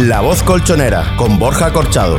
La Voz Colchonera, con Borja Corchado.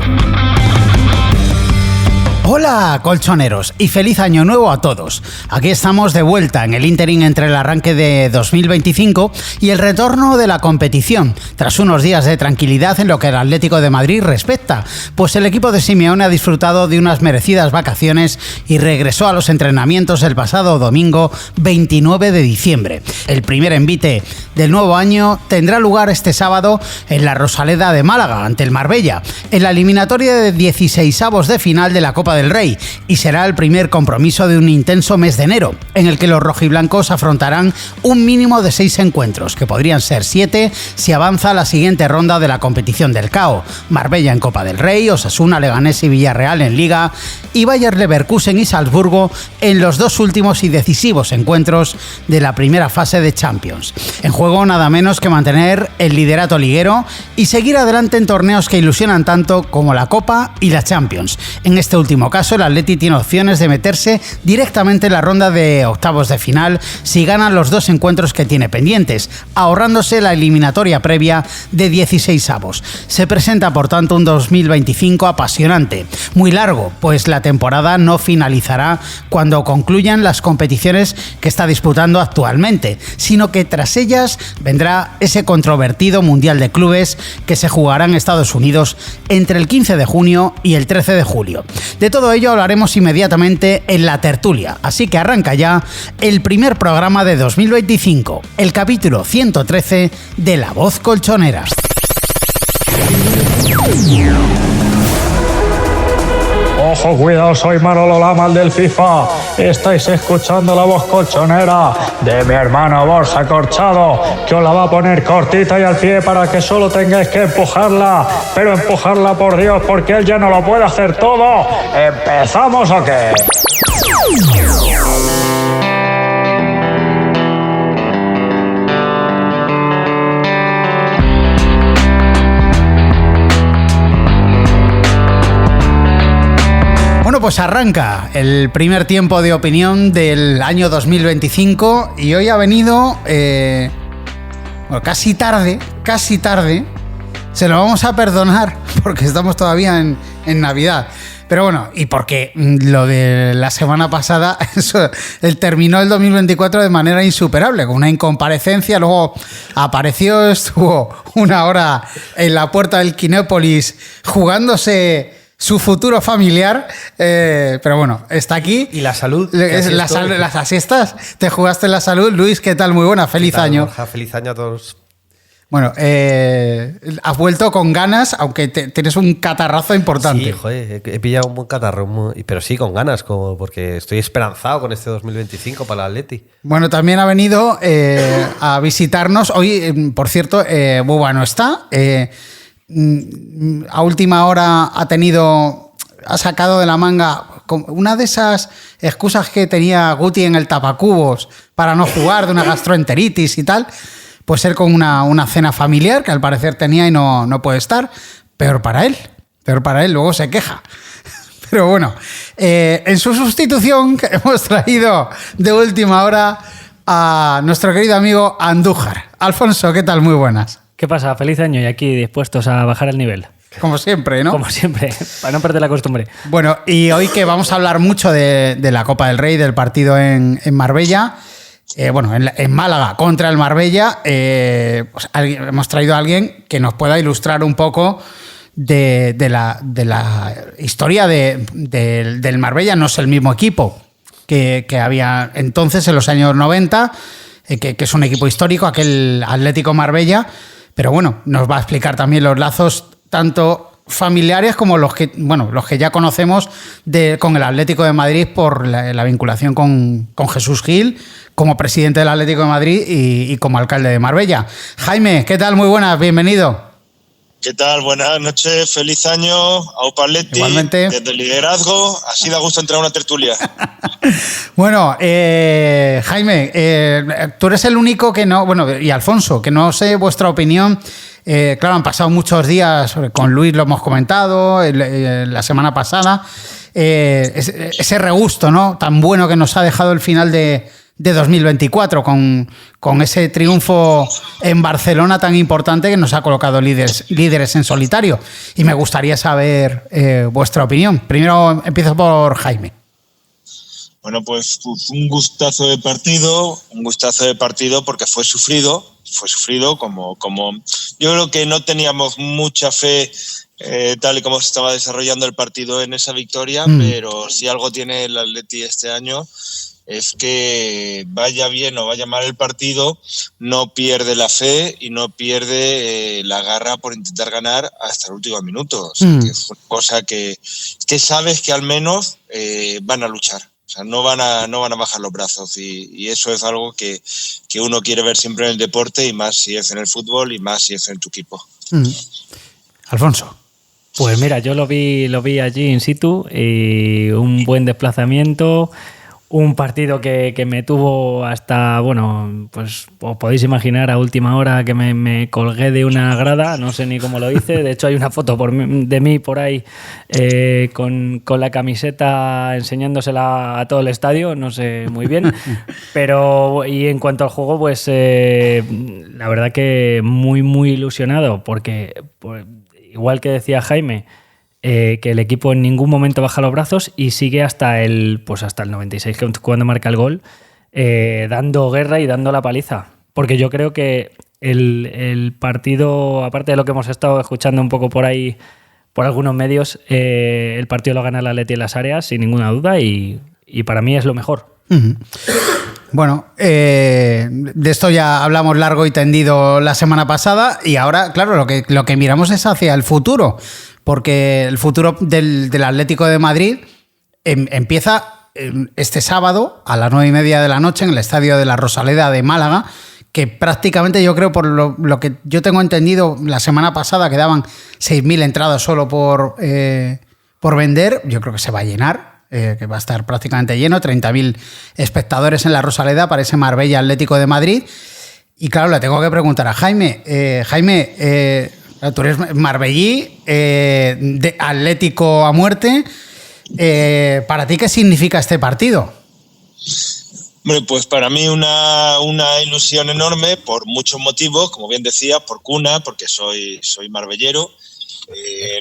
Hola colchoneros y feliz año nuevo a todos. Aquí estamos de vuelta en el ínterin entre el arranque de 2025 y el retorno de la competición, tras unos días de tranquilidad en lo que el Atlético de Madrid respecta, pues el equipo de Simeone ha disfrutado de unas merecidas vacaciones y regresó a los entrenamientos el pasado domingo 29 de diciembre. El primer envite del nuevo año tendrá lugar este sábado en la Rosaleda de Málaga ante el Marbella, en la eliminatoria de 16avos de final de la Copa del Rey, y será el primer compromiso de un intenso mes de enero, en el que los rojiblancos afrontarán un mínimo de 6 encuentros, que podrían ser 7 si avanza a la siguiente ronda de la competición del CAO: Marbella en Copa del Rey, Osasuna, Leganés y Villarreal en Liga, y Bayer Leverkusen y Salzburgo en los dos últimos y decisivos encuentros de la primera fase de Champions. En juego nada menos que mantener el liderato liguero y seguir adelante en torneos que ilusionan tanto como la Copa y la Champions. En este último caso, el Atleti tiene opciones de meterse directamente en la ronda de octavos de final si ganan los dos encuentros que tiene pendientes, ahorrándose la eliminatoria previa de 16avos. Se presenta, por tanto, un 2025 apasionante, muy largo, pues la temporada no finalizará cuando concluyan las competiciones que está disputando actualmente, sino que tras ellas vendrá ese controvertido Mundial de Clubes que se jugará en Estados Unidos entre el 15 de junio y el 13 de julio. De todo ello hablaremos inmediatamente en la tertulia, así que arranca ya el primer programa de 2025, el capítulo 113 de La Voz Colchonera. Ojo, cuidado, soy Manolo Lama, el del FIFA. Estáis escuchando La Voz Colchonera de mi hermano Borja Corchado, que os la va a poner cortita y al pie para que solo tengáis que empujarla. Pero empujarla, por Dios, porque él ya no lo puede hacer todo. ¿Empezamos o qué? Bueno, pues arranca el primer tiempo de opinión del año 2025 y hoy ha venido casi tarde, se lo vamos a perdonar porque estamos todavía en Navidad. Pero bueno, y porque lo de la semana pasada, él terminó el 2024 de manera insuperable, con una incomparecencia, luego apareció, estuvo una hora en la puerta del Kinépolis jugándose su futuro familiar, pero bueno, está aquí. ¿Y la salud? Las asiestas, te jugaste la salud. Luis, ¿qué tal? Muy buena, feliz año. Borja, feliz año a todos. Bueno, has vuelto con ganas, aunque tienes un catarrazo importante. Sí, joder, he pillado un buen catarro, pero sí, con ganas, porque estoy esperanzado con este 2025 para el Atleti. Bueno, también ha venido a visitarnos. Hoy, por cierto, Buba no está. A última hora ha sacado de la manga una de esas excusas que tenía Guti en el tapacubos para no jugar, de una gastroenteritis y tal. Pues ser con una cena familiar que al parecer tenía y no puede estar. Peor para él, luego se queja. Pero bueno, en su sustitución hemos traído de última hora a nuestro querido amigo Andújar. Alfonso, ¿qué tal? Muy buenas. ¿Qué pasa? Feliz año y aquí dispuestos a bajar el nivel. Como siempre, ¿no? Como siempre, para no perder la costumbre. Bueno, y hoy que vamos a hablar mucho de la Copa del Rey, del partido en Marbella, en Málaga contra el Marbella, pues hemos traído a alguien que nos pueda ilustrar un poco de la historia del Marbella. No es el mismo equipo que había entonces, en los años 90, que es un equipo histórico, aquel Atlético Marbella. Pero bueno, nos va a explicar también los lazos tanto familiares como los que ya conocemos con el Atlético de Madrid por la vinculación con Jesús Gil como presidente del Atlético de Madrid y como alcalde de Marbella. Jaime, ¿qué tal? Muy buenas, bienvenido. ¿Qué tal? Buenas noches, feliz año, Aupa Atleti. Igualmente. Desde el liderazgo, así da gusto entrar a una tertulia. Bueno, Jaime, tú eres el único que no, y Alfonso, que no sé vuestra opinión. Claro, han pasado muchos días, con Luis lo hemos comentado la semana pasada, ese regusto, ¿no?, tan bueno que nos ha dejado el final de de 2024 con ese triunfo en Barcelona tan importante que nos ha colocado líderes en solitario. Y me gustaría saber vuestra opinión. Primero empiezo por Jaime. Bueno, pues un gustazo de partido porque fue sufrido como yo creo que no teníamos mucha fe tal y como se estaba desarrollando el partido en esa victoria, pero si algo tiene el Atleti este año es que vaya bien o vaya mal el partido, no pierde la fe y no pierde la garra por intentar ganar hasta el último minuto. O sea, que es una cosa que sabes que al menos van a luchar. O sea, no van a bajar los brazos y eso es algo que uno quiere ver siempre en el deporte y más si es en el fútbol y más si es en tu equipo. Alfonso. Pues mira, yo lo vi allí in situ y un buen desplazamiento, un partido que me tuvo hasta, bueno, pues os podéis imaginar a última hora que me colgué de una grada, no sé ni cómo lo hice, de hecho hay una foto de mí por ahí con la camiseta enseñándosela a todo el estadio, no sé muy bien, pero y en cuanto al juego, pues la verdad que muy muy ilusionado porque pues, igual que decía Jaime, que el equipo en ningún momento baja los brazos y sigue hasta el 96, que cuando marca el gol, dando guerra y dando la paliza. Porque yo creo que el partido, aparte de lo que hemos estado escuchando un poco por ahí, por algunos medios, el partido lo gana el Atleti en las áreas, sin ninguna duda, y para mí es lo mejor. Bueno, de esto ya hablamos largo y tendido la semana pasada y ahora, claro, lo que miramos es hacia el futuro, porque el futuro del Atlético de Madrid empieza este sábado a las 9:30 de la noche en el Estadio de la Rosaleda de Málaga, que prácticamente yo creo, por lo que yo tengo entendido, la semana pasada quedaban 6.000 entradas solo por vender. Yo creo que se va a llenar, que va a estar prácticamente lleno, 30.000 espectadores en la Rosaleda para ese Marbella Atlético de Madrid. Y claro, le tengo que preguntar a Jaime. Jaime, tú eres marbellí, de Atlético a muerte. ¿Para ti qué significa este partido? Hombre, pues para mí una ilusión enorme por muchos motivos, como bien decía, por cuna, porque soy marbellero.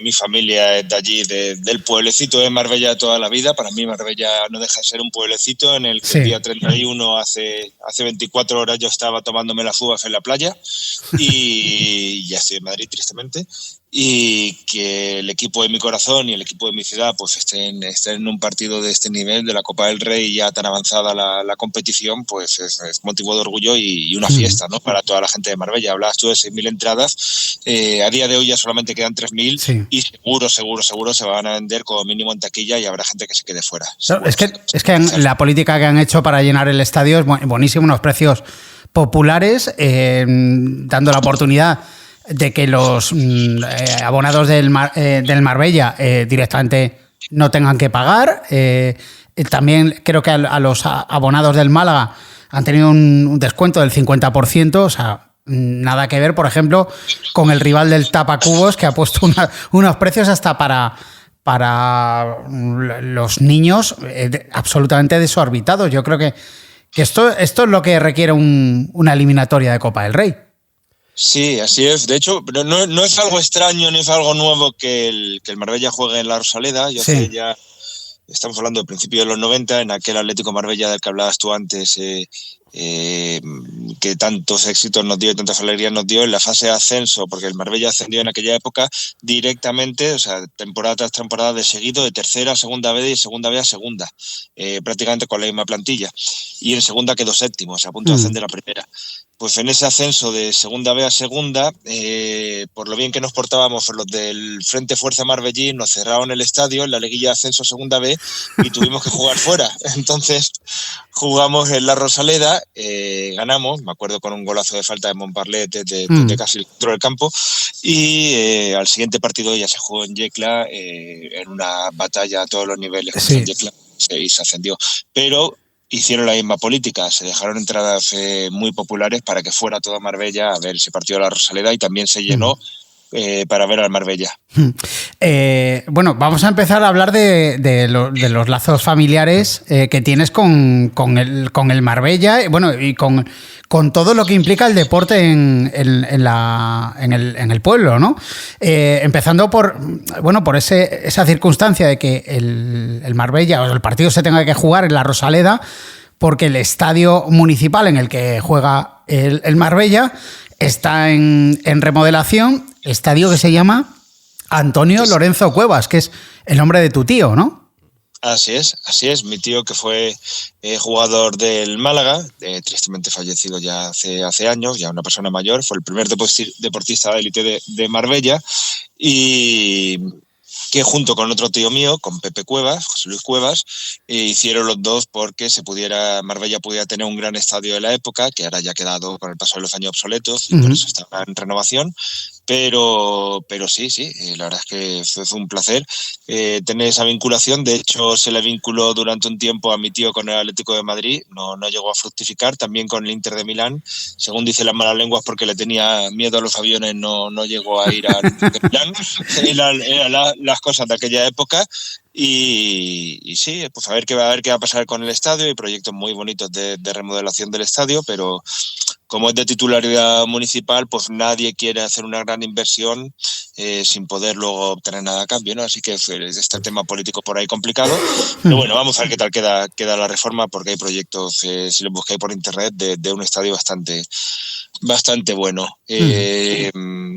Mi familia es de allí, del pueblecito de Marbella toda la vida. Para mí Marbella no deja de ser un pueblecito en el que el día 31, hace 24 horas, yo estaba tomándome las uvas en la playa y ya estoy en Madrid, tristemente. Y que el equipo de mi corazón y el equipo de mi ciudad pues estén en un partido de este nivel, de la Copa del Rey, ya tan avanzada la competición, pues es motivo de orgullo y una fiesta, ¿no?, para toda la gente de Marbella. Hablabas tú de 6.000 entradas, a día de hoy ya solamente quedan 3.000 y seguro se van a vender como mínimo en taquilla y habrá gente que se quede fuera. Es que la política que han hecho para llenar el estadio es buenísimo, unos precios populares, dando la oportunidad de que los abonados del Marbella directamente no tengan que pagar. También creo que a los abonados del Málaga han tenido un descuento del 50%, o sea, nada que ver, por ejemplo, con el rival del Tapacubos, que ha puesto unos precios hasta para los niños absolutamente desorbitados. Yo creo que esto es lo que requiere una eliminatoria de Copa del Rey. Sí, así es. De hecho, no es algo extraño ni es algo nuevo que el Marbella juegue en la Rosaleda. Yo sé, ya estamos hablando del principio de los 90, en aquel Atlético Marbella del que hablabas tú antes, que tantos éxitos nos dio y tantas alegrías nos dio en la fase de ascenso, porque el Marbella ascendió en aquella época directamente, o sea, temporada tras temporada de seguido, de tercera a segunda B y de segunda B a segunda, prácticamente con la misma plantilla. Y en segunda quedó séptimo, o sea, a punto de ascender a primera. Pues en ese ascenso de segunda B a segunda, por lo bien que nos portábamos, los del Frente Fuerza Marbellí nos cerraron el estadio en la liguilla de ascenso a segunda B y tuvimos que jugar fuera. Entonces jugamos en la Rosaleda, ganamos, me acuerdo, con un golazo de falta de Montparlet de casi el centro del campo, y al siguiente partido ya se jugó en Yecla, en una batalla a todos los niveles en Yecla, y se ascendió. Pero hicieron la misma política, se dejaron entradas muy populares para que fuera toda Marbella a ver ese partido de la Rosaleda y también se llenó para ver al Marbella. Bueno, vamos a empezar a hablar de los lazos familiares que tienes con el Marbella, bueno, y con todo lo que implica el deporte en el pueblo, ¿no? Empezando por esa circunstancia de que el Marbella o el partido se tenga que jugar en la Rosaleda, porque el estadio municipal en el que juega el Marbella está en remodelación, estadio que se llama Antonio Lorenzo Cuevas, que es el nombre de tu tío, ¿no? Así es. Mi tío, que fue jugador del Málaga, tristemente fallecido ya hace años, ya una persona mayor, fue el primer deportista de élite de Marbella, y que junto con otro tío mío, con Pepe Cuevas, José Luis Cuevas, hicieron los dos porque Marbella pudiera tener un gran estadio de la época, que ahora ya ha quedado con el paso de los años obsoletos, y por eso está en renovación. Pero sí, la verdad es que fue un placer tener esa vinculación. De hecho, se le vinculó durante un tiempo a mi tío con el Atlético de Madrid, no llegó a fructificar, también con el Inter de Milán, según dicen las malas lenguas, porque le tenía miedo a los aviones, no llegó a ir al Inter de Milán. Eran las cosas de aquella época. Y sí, pues a ver qué va a pasar con el estadio. Hay proyectos muy bonitos de remodelación del estadio, pero como es de titularidad municipal, pues nadie quiere hacer una gran inversión sin poder luego obtener nada a cambio, ¿no? Así que este tema político por ahí complicado. Pero bueno, vamos a ver qué tal queda la reforma, porque hay proyectos, si los buscáis por internet, de un estadio bastante bueno.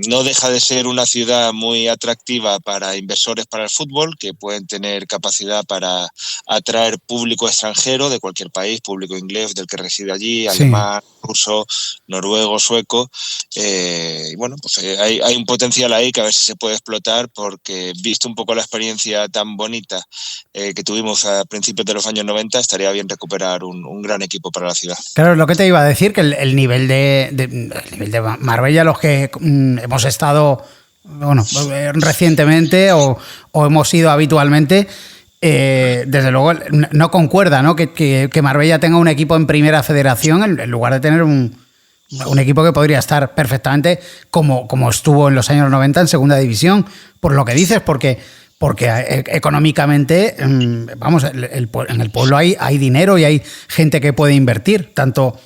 No deja de ser una ciudad muy atractiva para inversores para el fútbol, que pueden tener capacidad para atraer público extranjero de cualquier país, público inglés del que reside allí, alemán, ruso, noruego, sueco. Y bueno, pues hay un potencial ahí que a ver si se puede explotar, porque visto un poco la experiencia tan bonita que tuvimos a principios de los años 90, estaría bien recuperar un gran equipo para la ciudad. Claro, es lo que te iba a decir, que el nivel de Marbella, los que hemos estado recientemente o hemos ido habitualmente, desde luego no concuerda, ¿no? Que Marbella tenga un equipo en primera federación en lugar de tener un equipo que podría estar perfectamente como estuvo en los años 90 en segunda división, por lo que dices, porque económicamente, vamos, en el pueblo hay dinero y hay gente que puede invertir, tanto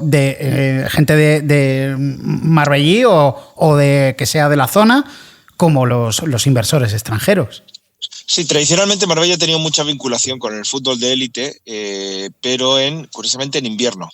de gente de Marbellí o de que sea de la zona, como los inversores extranjeros. Sí, tradicionalmente Marbella ha tenido mucha vinculación con el fútbol de élite, pero curiosamente en invierno,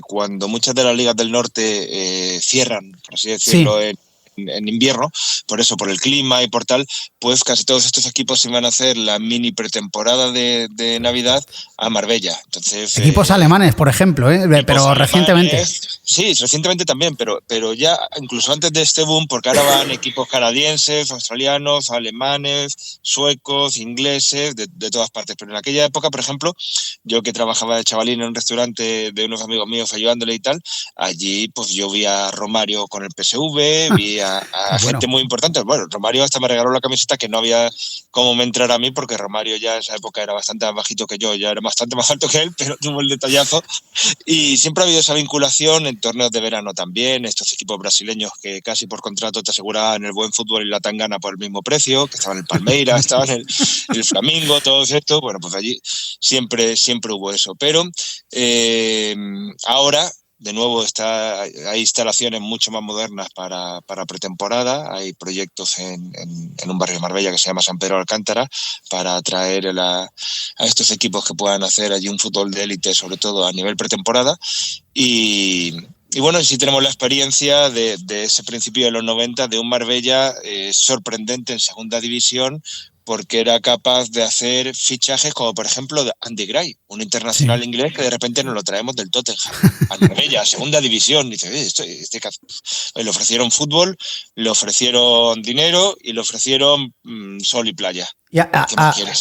cuando muchas de las ligas del norte cierran, por así decirlo, sí, en invierno, por el clima y por tal, pues casi todos estos equipos iban a hacer la mini pretemporada de Navidad a Marbella. Entonces, equipos alemanes, por ejemplo, pero recientemente. Sí, recientemente también, pero ya incluso antes de este boom, porque ahora van equipos canadienses, australianos, alemanes, suecos, ingleses, de todas partes. Pero en aquella época, por ejemplo, yo que trabajaba de chavalín en un restaurante de unos amigos míos ayudándole y tal, allí pues yo vi a Romario con el PSV, vi a gente muy importante. Bueno, Romario hasta me regaló la camiseta, que no había cómo me entrar a mí, porque Romario ya en esa época era bastante más bajito que yo, ya era bastante más alto que él, pero tuvo el detallazo. Y siempre ha habido esa vinculación en torneos de verano también, estos equipos brasileños que casi por contrato te aseguraban el buen fútbol y la tangana por el mismo precio, que estaban en el Palmeiras, estaban en el Flamengo, todo esto. Bueno, pues allí siempre hubo eso. Pero ahora, de nuevo, hay instalaciones mucho más modernas para pretemporada. Hay proyectos en un barrio de Marbella que se llama San Pedro de Alcántara, para atraer a estos equipos que puedan hacer allí un fútbol de élite, sobre todo a nivel pretemporada. Y bueno, sí tenemos la experiencia de ese principio de los 90 de un Marbella sorprendente en segunda división, porque era capaz de hacer fichajes como, por ejemplo, de Andy Gray, un internacional inglés que de repente nos lo traemos del Tottenham a Marbella, segunda división. Y dice, le ofrecieron fútbol, le ofrecieron dinero y le ofrecieron sol y playa.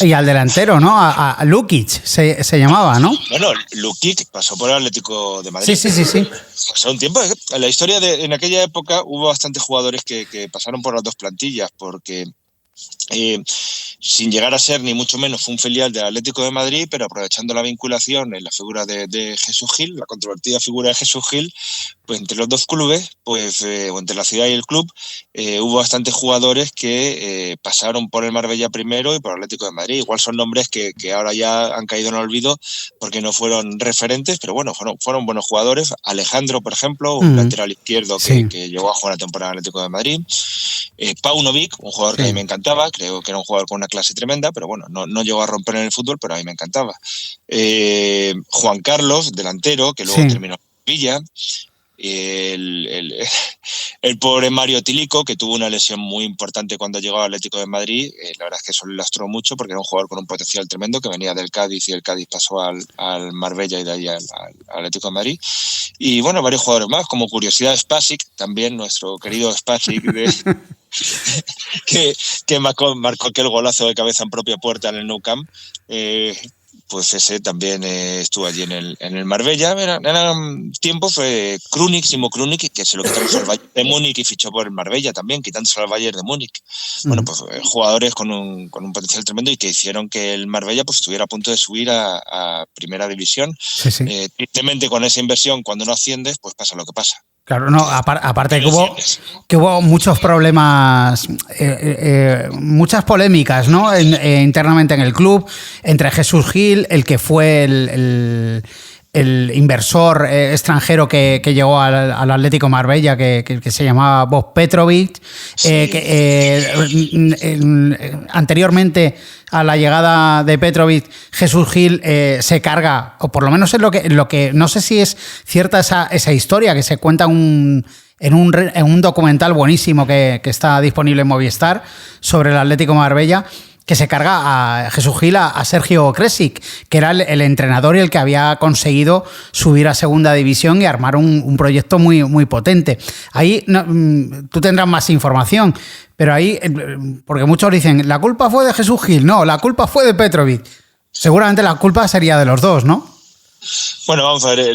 Y al delantero, ¿no? A Lukic se llamaba, ¿no? Bueno, Lukic pasó por el Atlético de Madrid. Sí. Pasó un tiempo. En la historia en aquella época hubo bastantes jugadores que pasaron por las dos plantillas, porque sin llegar a ser ni mucho menos fue un filial del Atlético de Madrid, pero aprovechando la vinculación en la figura de Jesús Gil, la controvertida figura de Jesús Gil, pues entre los dos clubes, pues o entre la ciudad y el club, hubo bastantes jugadores que pasaron por el Marbella primero y por el Atlético de Madrid. Igual son nombres que ahora ya han caído en olvido porque no fueron referentes, pero bueno, fueron buenos jugadores. Alejandro, por ejemplo, un lateral izquierdo que llegó a jugar la temporada en el Atlético de Madrid. Paunovic, un jugador que a mí me encantaba, creo que era un jugador con una clase tremenda, pero bueno, no llegó a romper en el fútbol, pero a mí me encantaba. Juan Carlos, delantero, que luego terminó en Villa. El pobre Mario Tilico, que tuvo una lesión muy importante cuando llegó al Atlético de Madrid. La verdad es que eso le lastró mucho porque era un jugador con un potencial tremendo que venía del Cádiz y el Cádiz pasó al Marbella y de ahí al Atlético de Madrid. Y bueno, varios jugadores más, como curiosidad Spasic, también nuestro querido Spasic que marcó aquel golazo de cabeza en propia puerta en el Nou Camp. Pues ese también estuvo allí en el Marbella. Eran tiempos, Simo Krunic, que se lo quitamos al Bayern de Múnich y fichó por el Marbella también, quitándose al Bayern de Múnich. Bueno, pues jugadores con un potencial tremendo y que hicieron que el Marbella pues estuviera a punto de subir a primera división. Tristemente, con esa inversión, cuando no asciendes, pues pasa lo que pasa. Claro, no, aparte que hubo muchos problemas, muchas polémicas, ¿no? Internamente en el club, entre Jesús Gil, el que fue el inversor extranjero que llegó al Atlético Marbella, que se llamaba Bob Petrovic, anteriormente a la llegada de Petrovic, Jesús Gil se carga, o por lo menos es lo que no sé si es cierta esa historia que se cuenta en un documental buenísimo que está disponible en Movistar sobre el Atlético Marbella, que se carga a Jesús Gil a Sergio Kresic, que era el entrenador y el que había conseguido subir a segunda división y armar un proyecto muy, muy potente. Ahí tú tendrás más información, pero ahí, porque muchos dicen, la culpa fue de Jesús Gil. No, la culpa fue de Petrovic. Seguramente la culpa sería de los dos, ¿no? Bueno, vamos a ver.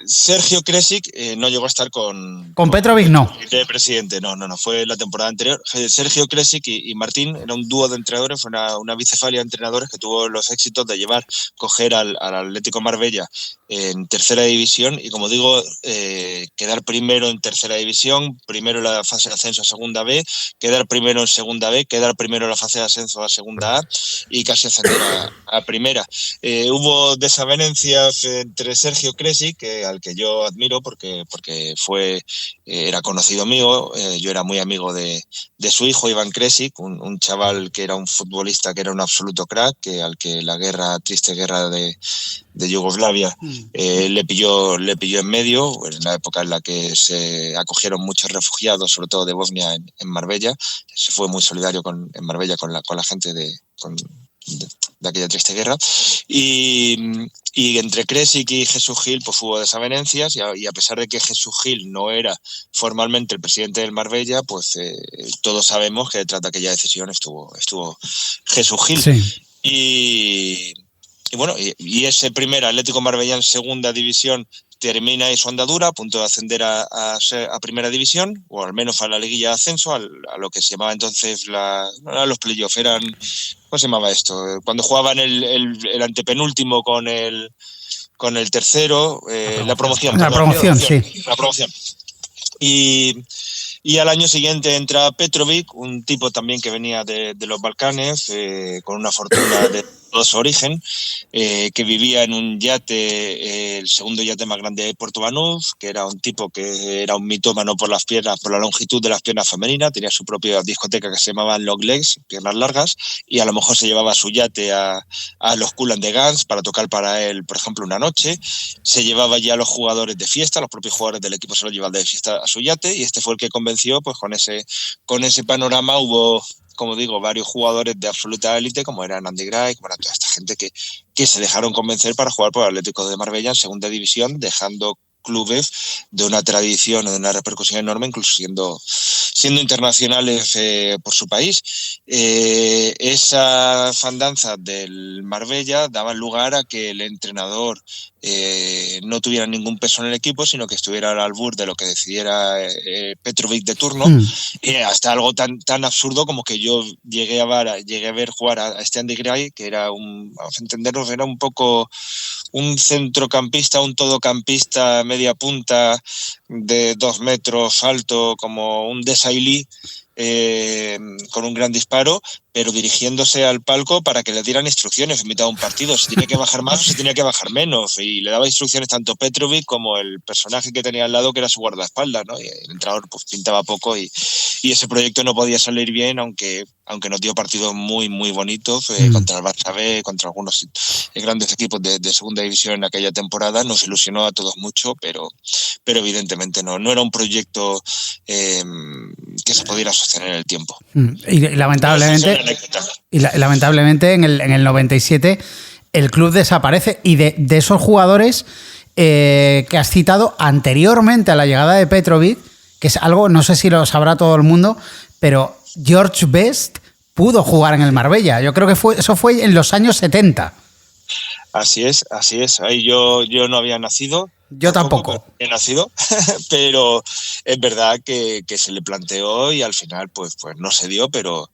Sergio Kresic no llegó a estar con Petrovic, no. De presidente, no, fue la temporada anterior. Sergio Kresic y Martín era un dúo de entrenadores, fue una bicefalia de entrenadores que tuvo los éxitos de coger al Atlético Marbella en tercera división y, como digo, quedar primero en tercera división, primero en la fase de ascenso a segunda B, quedar primero en segunda B, quedar primero en la fase de ascenso a segunda A y casi ascender a primera. Hubo desavenencias entre Sergio Kresic, al que yo admiro porque era conocido mío, yo era muy amigo de su hijo Iván Kresic, un chaval que era un futbolista, que era un absoluto crack, al que la triste guerra de Yugoslavia le pilló en medio, en la época en la que se acogieron muchos refugiados, sobre todo de Bosnia, en Marbella. Se fue muy solidario en Marbella con la gente de aquella triste guerra. Y entre Kresic y Jesús Gil pues hubo desavenencias y a pesar de que Jesús Gil no era formalmente el presidente del Marbella, pues todos sabemos que detrás de aquella decisión estuvo Jesús Gil. Sí. Y bueno, y ese primer Atlético Marbella en segunda división termina ahí su andadura, a punto de ascender a primera división, o al menos a la liguilla de ascenso, a lo que se llamaba entonces no eran los playoffs, ¿cómo se llamaba esto? Cuando jugaban el antepenúltimo con el tercero, la promoción. La promoción, sí. La promoción. Y al año siguiente entra Petrovic, un tipo también que venía de los Balcanes, con una fortuna de todo su origen, que vivía en un yate, el segundo yate más grande de Puerto Banús, que era un tipo que era un mitómano por las piernas, por la longitud de las piernas femeninas, tenía su propia discoteca que se llamaba Long Legs, piernas largas, y a lo mejor se llevaba su yate a los Kool and the Gangs para tocar para él, por ejemplo, una noche. Se llevaba ya a los jugadores de fiesta, los propios jugadores del equipo se los llevaban de fiesta a su yate, y este fue el que convenció, pues con ese panorama hubo, como digo, varios jugadores de absoluta élite, como eran Andy Gray, como era toda esta gente que se dejaron convencer para jugar por el Atlético de Marbella en segunda división, dejando clubes de una tradición o de una repercusión enorme, incluso siendo internacionales por su país. Esas andanzas del Marbella daban lugar a que el entrenador no tuviera ningún peso en el equipo, sino que estuviera al albur de lo que decidiera Petrovic de turno, hasta algo tan absurdo como que yo llegué a ver jugar a este Andy Gray, que era vamos a entendernos, era un poco un centrocampista, un todocampista, media punta, de 2 metros alto, como un Desailly, con un gran disparo, pero dirigiéndose al palco para que le dieran instrucciones en mitad de un partido. Se tenía que bajar más o se tenía que bajar menos. Y le daba instrucciones tanto Petrovic como el personaje que tenía al lado, que era su guardaespaldas, ¿no? Y el entrenador pues pintaba poco y ese proyecto no podía salir bien, aunque nos dio partidos muy, muy bonitos contra el Barça B, contra algunos grandes equipos de segunda división en aquella temporada. Nos ilusionó a todos mucho, pero evidentemente no era un proyecto que se pudiera sostener en el tiempo. Y lamentablemente en el 97 el club desaparece, y de esos jugadores que has citado anteriormente a la llegada de Petrovic, que es algo, no sé si lo sabrá todo el mundo, pero George Best pudo jugar en el Marbella. Yo creo que eso fue en los años 70. Así es. Ahí yo no había nacido. Yo tampoco. He nacido, pero es verdad que se le planteó y al final pues no se dio, pero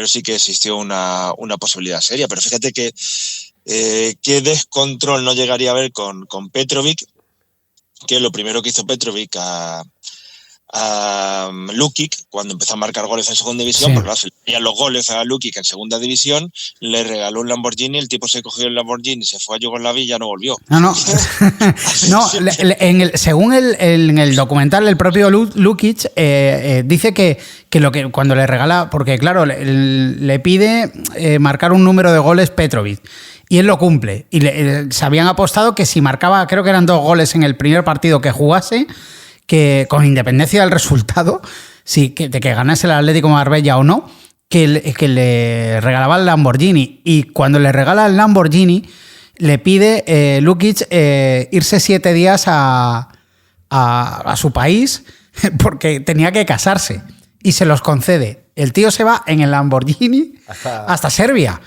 sí que existió una posibilidad seria. Pero fíjate que qué descontrol no llegaría a haber con Petrovic, que lo primero que hizo Petrovic a Lukic, cuando empezó a marcar goles en segunda división, porque claro, se le veían los goles a Lukic en segunda división, le regaló un Lamborghini, el tipo se cogió el Lamborghini, se fue a Yugoslavia y ya no volvió. No. Según el documental, el propio Lukic dice que cuando le regala, porque claro, le pide marcar un número de goles Petrovic, y él lo cumple, y se habían apostado que si marcaba, creo que eran 2 goles en el primer partido que jugase, que con independencia del resultado, de que ganase el Atlético Marbella o no, que le regalaba el Lamborghini. Y cuando le regala el Lamborghini, le pide Lukic irse 7 días a su país porque tenía que casarse, y se los concede. El tío se va en el Lamborghini hasta Serbia.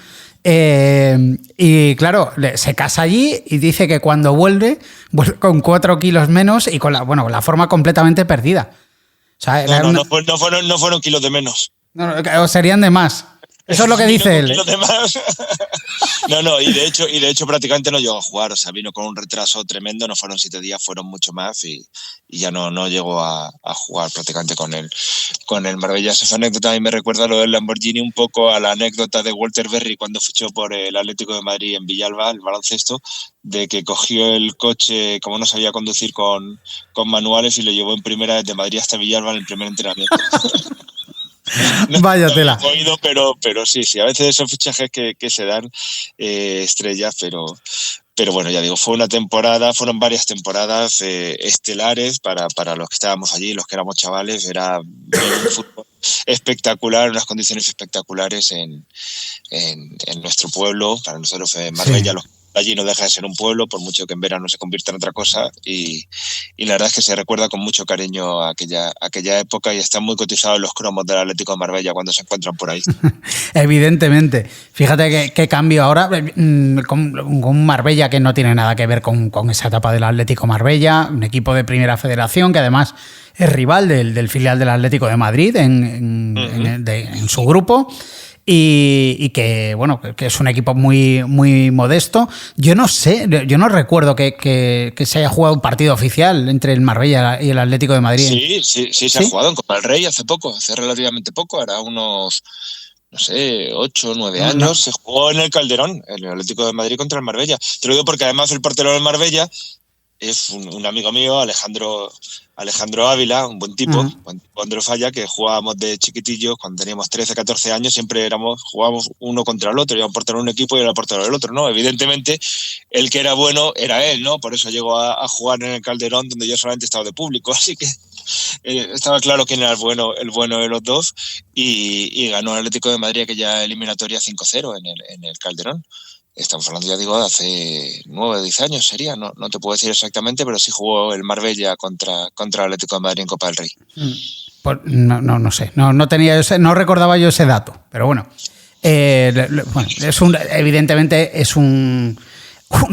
Y claro, se casa allí y dice que cuando vuelve con 4 kilos menos y con la forma completamente perdida. O sea, no fueron kilos de menos. No, serían de más. Eso es lo que dice él. No, y de hecho prácticamente no llegó a jugar, o sea, vino con un retraso tremendo, no fueron 7 días, fueron mucho más y ya no llegó a jugar prácticamente con el Marbella. Esa anécdota a mí me recuerda lo del Lamborghini un poco a la anécdota de Walter Berry cuando fichó por el Atlético de Madrid en Villalba, el baloncesto, de que cogió el coche, como no sabía conducir con manuales, y lo llevó en primera desde Madrid hasta Villalba en el primer entrenamiento. Vaya tela. No he oído, pero sí, a veces esos fichajes que se dan estrellas, pero bueno, ya digo, fueron varias temporadas estelares para los que estábamos allí, los que éramos chavales. Era un fútbol espectacular, unas condiciones espectaculares en nuestro pueblo. Para nosotros Marbella, los allí no deja de ser un pueblo, por mucho que en verano se convierta en otra cosa, y la verdad es que se recuerda con mucho cariño a aquella época, y están muy cotizados los cromos del Atlético de Marbella cuando se encuentran por ahí. Evidentemente. Fíjate qué cambio ahora con Marbella, que no tiene nada que ver con esa etapa del Atlético Marbella, un equipo de primera federación que además es rival del filial del Atlético de Madrid en su grupo. Y que, bueno, que es un equipo muy, muy modesto. Yo no recuerdo que se haya jugado un partido oficial entre el Marbella y el Atlético de Madrid. Sí, se ha jugado en Copa del Rey hace relativamente poco, ahora unos, 8 o 9 años. Se jugó en el Calderón, el Atlético de Madrid contra el Marbella. Te lo digo porque además el portero del Marbella es un amigo mío, Alejandro Ávila, un buen tipo, cuando falla, que jugábamos de chiquitillos, cuando teníamos 13, 14 años, siempre jugábamos uno contra el otro, yo era portero de un equipo y era el portero del otro, ¿no? Evidentemente, el que era bueno era él, ¿no? Por eso llegó a jugar en el Calderón, donde yo solamente estaba de público, así que estaba claro quién era el bueno de los dos, y ganó el Atlético de Madrid aquella eliminatoria 5-0 en el Calderón. Estamos hablando, ya digo, de hace 9 o 10 años sería, no te puedo decir exactamente, pero sí jugó el Marbella contra el Atlético de Madrid en Copa del Rey. Pues no sé. No tenía no recordaba yo ese dato. Pero bueno. Bueno, evidentemente es una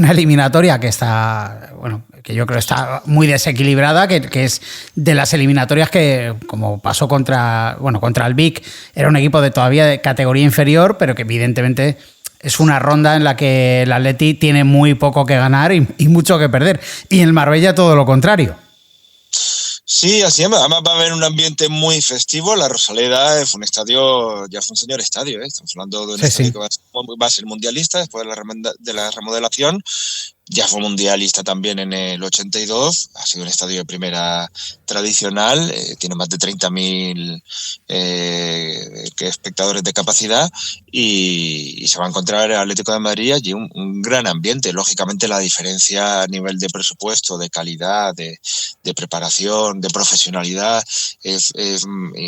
eliminatoria que está, bueno, que yo creo está muy desequilibrada, que es de las eliminatorias que, como pasó contra el Vic, era un equipo todavía de categoría inferior, pero que evidentemente es una ronda en la que el Atleti tiene muy poco que ganar y mucho que perder. Y en el Marbella todo lo contrario. Sí, así es. Además va a haber un ambiente muy festivo. La Rosaleda fue un estadio, ya fue un señor estadio, ¿eh? Estamos hablando de un estadio que va a ser mundialista después de la remodelación. Ya fue mundialista también en el 82, ha sido un estadio de primera tradicional, tiene más de 30.000 espectadores de capacidad y se va a encontrar el Atlético de Madrid allí un gran ambiente. Lógicamente la diferencia a nivel de presupuesto, de calidad, de preparación, de profesionalidad es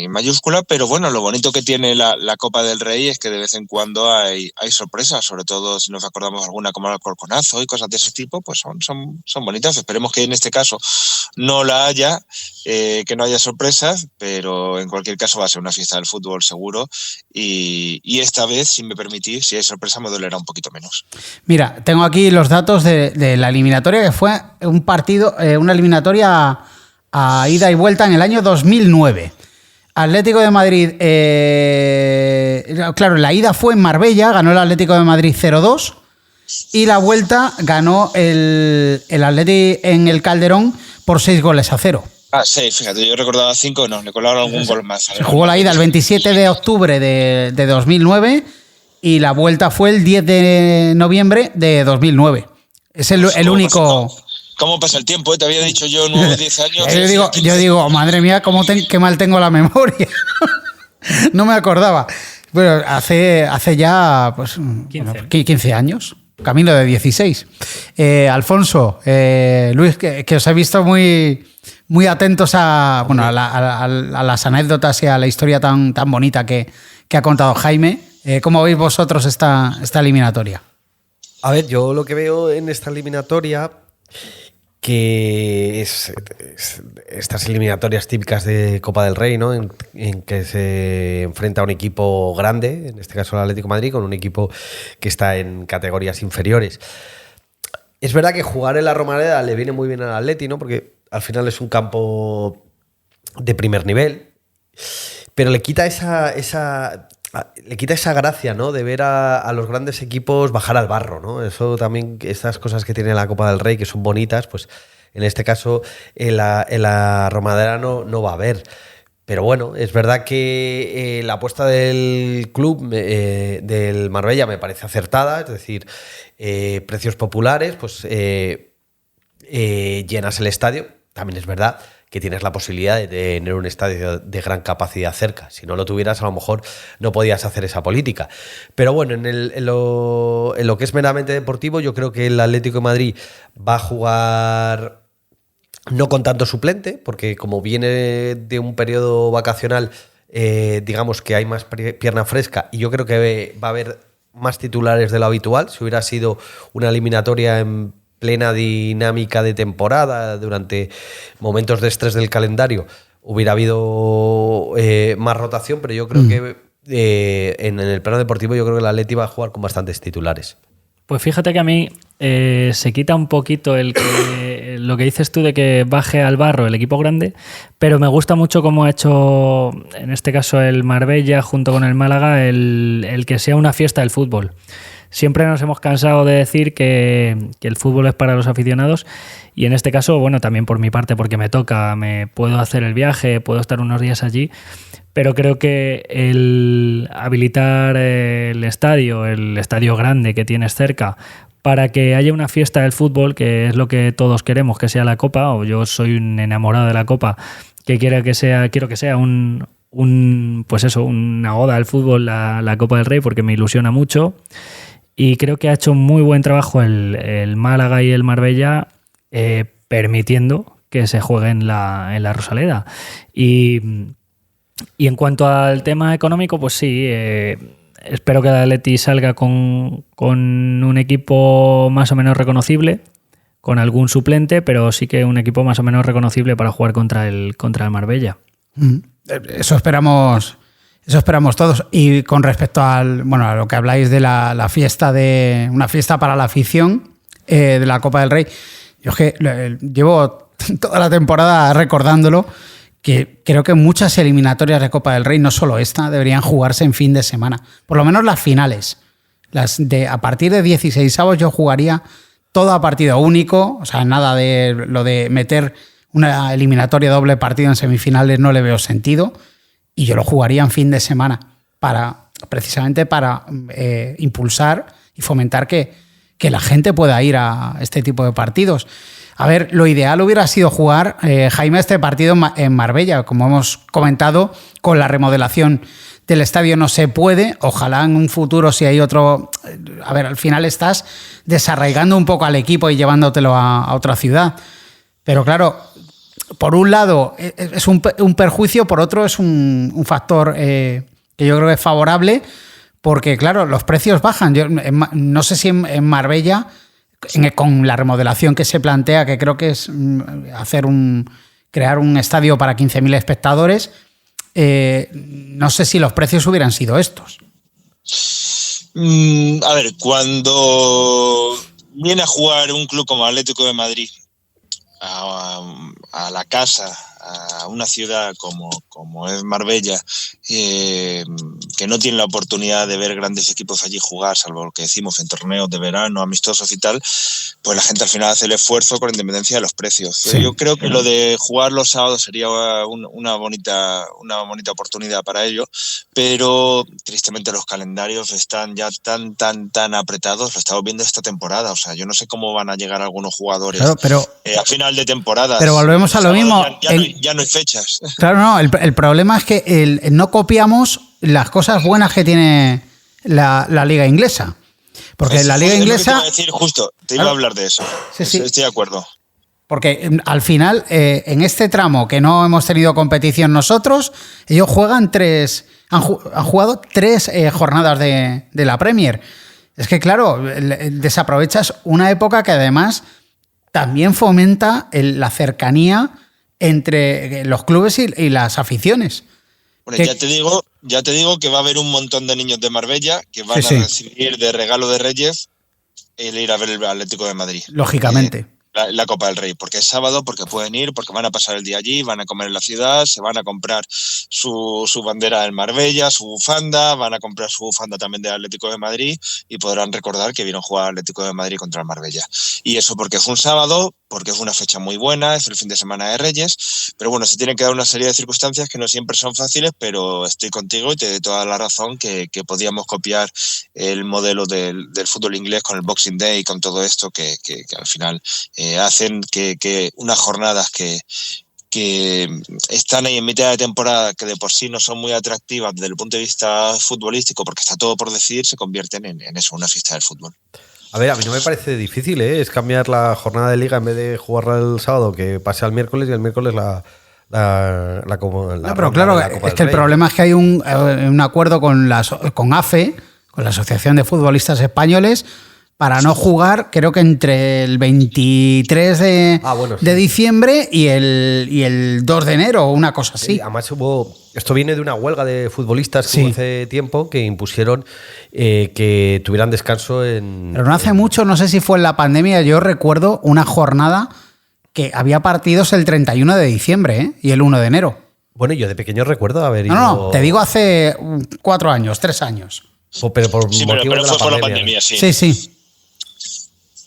mayúscula, pero bueno, lo bonito que tiene la Copa del Rey es que de vez en cuando hay sorpresas, sobre todo si nos acordamos alguna como el Alcorconazo y cosas de ese tipo, pues son bonitas. Esperemos que en este caso no la haya, que no haya sorpresas, pero en cualquier caso va a ser una fiesta del fútbol seguro y esta vez, si me permitís, si hay sorpresa me dolerá un poquito menos. Mira, tengo aquí los datos de la eliminatoria, que fue un partido, una eliminatoria a ida y vuelta en el año 2009. Atlético de Madrid, claro, la ida fue en Marbella, ganó el Atlético de Madrid 0-2 y la vuelta ganó el Atleti en el Calderón por 6-0. Ah, sí, fíjate, yo recordaba 5, no, le colaron algún gol más. Se jugó la ida el 27 de octubre de 2009 y la vuelta fue el 10 de noviembre de 2009. Es el único... ¿Cómo pasa el tiempo? ¿Eh? Te había dicho yo 9 o 10 años. Yo digo, madre mía, qué mal tengo la memoria. No me acordaba. Bueno, hace ya pues 15 años. Camino de 16. Alfonso, Luis, que os he visto muy, muy atentos a las anécdotas y a la historia tan bonita que ha contado Jaime. ¿Cómo veis vosotros esta eliminatoria? A ver, yo lo que veo en esta eliminatoria, que es estas eliminatorias típicas de Copa del Rey, ¿no? En que se enfrenta a un equipo grande, en este caso el Atlético de Madrid, con un equipo que está en categorías inferiores. Es verdad que jugar en la Romareda le viene muy bien al Atleti, ¿no? Porque al final es un campo de primer nivel, pero le quita esa gracia, ¿no? De ver a los grandes equipos bajar al barro, ¿no? Eso también, estas cosas que tiene la Copa del Rey, que son bonitas, pues en este caso en la Romareda no va a haber. Pero bueno, es verdad que la apuesta del club, del Marbella, me parece acertada, es decir, precios populares, pues llenas el estadio. También es verdad que tienes la posibilidad de tener un estadio de gran capacidad cerca. Si no lo tuvieras, a lo mejor no podías hacer esa política. Pero bueno, en lo que es meramente deportivo, yo creo que el Atlético de Madrid va a jugar no con tanto suplente, porque como viene de un periodo vacacional, digamos que hay más pierna fresca, y yo creo que va a haber más titulares de lo habitual. Si hubiera sido una eliminatoria en plena dinámica de temporada, durante momentos de estrés del calendario, hubiera habido más rotación, pero yo creo que en el plano deportivo yo creo que el Atleti va a jugar con bastantes titulares. Pues fíjate que a mí se quita un poquito lo que dices tú de que baje al barro el equipo grande, pero me gusta mucho cómo ha hecho, en este caso el Marbella junto con el Málaga, el que sea una fiesta del fútbol. Siempre nos hemos cansado de decir que el fútbol es para los aficionados y en este caso, bueno, también por mi parte, porque me toca, me puedo hacer el viaje, puedo estar unos días allí, pero creo que el habilitar el estadio grande que tienes cerca, para que haya una fiesta del fútbol, que es lo que todos queremos que sea la Copa, o yo soy un enamorado de la Copa, quiero que sea pues eso, una oda al fútbol, la Copa del Rey, porque me ilusiona mucho. Y creo que ha hecho un muy buen trabajo el Málaga y el Marbella permitiendo que se juegue en la Rosaleda. Y en cuanto al tema económico, pues sí, espero que el Atleti salga con un equipo más o menos reconocible, con algún suplente, pero sí que un equipo más o menos reconocible para jugar contra el Marbella. Eso esperamos todos. Y con respecto a lo que habláis de la fiesta, de una fiesta para la afición de la Copa del Rey, yo es que llevo toda la temporada recordándolo, que creo que muchas eliminatorias de Copa del Rey, no solo esta, deberían jugarse en fin de semana. Por lo menos las finales. A partir de 16avos yo jugaría todo a partido único, o sea, nada de lo de meter una eliminatoria doble partido en semifinales, no le veo sentido, y yo lo jugaría en fin de semana precisamente para impulsar y fomentar que la gente pueda ir a este tipo de partidos. A ver, lo ideal hubiera sido jugar, Jaime, este partido en Marbella. Como hemos comentado, con la remodelación del estadio no se puede. Ojalá en un futuro, si hay otro... A ver, al final estás desarraigando un poco al equipo y llevándotelo a otra ciudad. Pero claro, por un lado es un perjuicio, por otro es un factor que yo creo que es favorable, porque claro, los precios bajan. Yo no sé si en Marbella, con la remodelación que se plantea, que creo que es crear un estadio para 15.000 espectadores, no sé si los precios hubieran sido estos. A ver, cuando viene a jugar un club como Atlético de Madrid a la casa, a una ciudad como es Marbella, que no tiene la oportunidad de ver grandes equipos allí jugar, salvo lo que decimos en torneos de verano, amistosos y tal, pues la gente al final hace el esfuerzo con independencia de los precios. Sí. Yo creo que lo de jugar los sábados sería una bonita oportunidad para ello, pero tristemente los calendarios están ya tan apretados. Lo estamos viendo esta temporada, o sea, yo no sé cómo van a llegar algunos jugadores a final de temporada. Pero volvemos a lo mismo. Ya no hay fechas. Claro, no, el problema es que no copiamos las cosas buenas que tiene la liga inglesa. Porque la liga inglesa... Te iba a decir justo, iba a hablar de eso. Sí. Estoy de acuerdo. Porque al final, en este tramo que no hemos tenido competición nosotros, ellos juegan han jugado 3 jornadas de la Premier. Es que claro, desaprovechas una época que además también fomenta la cercanía entre los clubes y las aficiones. Bueno, ya te digo que va a haber un montón de niños de Marbella que van a recibir de regalo de Reyes el ir a ver el Atlético de Madrid. Lógicamente. La Copa del Rey, porque es sábado, porque pueden ir, porque van a pasar el día allí, van a comer en la ciudad, se van a comprar su bandera del Marbella, su bufanda, van a comprar su bufanda también del Atlético de Madrid y podrán recordar que vieron jugar al Atlético de Madrid contra el Marbella. Y eso porque es un sábado, porque es una fecha muy buena, es el fin de semana de Reyes, pero bueno, se tienen que dar una serie de circunstancias que no siempre son fáciles, pero estoy contigo y te doy toda la razón que podíamos copiar el modelo del fútbol inglés con el Boxing Day y con todo esto que al final hacen que unas jornadas que están ahí en mitad de temporada, que de por sí no son muy atractivas desde el punto de vista futbolístico, porque está todo por decidir, se convierten en eso, una fiesta del fútbol. A ver, a mí no me parece difícil, es cambiar la jornada de liga en vez de jugarla el sábado, que pase al miércoles y el miércoles pero claro, es que el problema es que hay un acuerdo con AFE, con la Asociación de Futbolistas Españoles, para no jugar, creo que entre el 23 de diciembre y el 2 de enero o una cosa así. Sí, además esto viene de una huelga de futbolistas que hubo hace tiempo que impusieron que tuvieran descanso en... Pero no hace mucho, no sé si fue en la pandemia, yo recuerdo una jornada que había partidos el 31 de diciembre y el 1 de enero. Bueno, yo de pequeño recuerdo haber ido... No, te digo hace 4 años, 3 años. Pero por sí, motivo pero de fue por la pandemia, sí.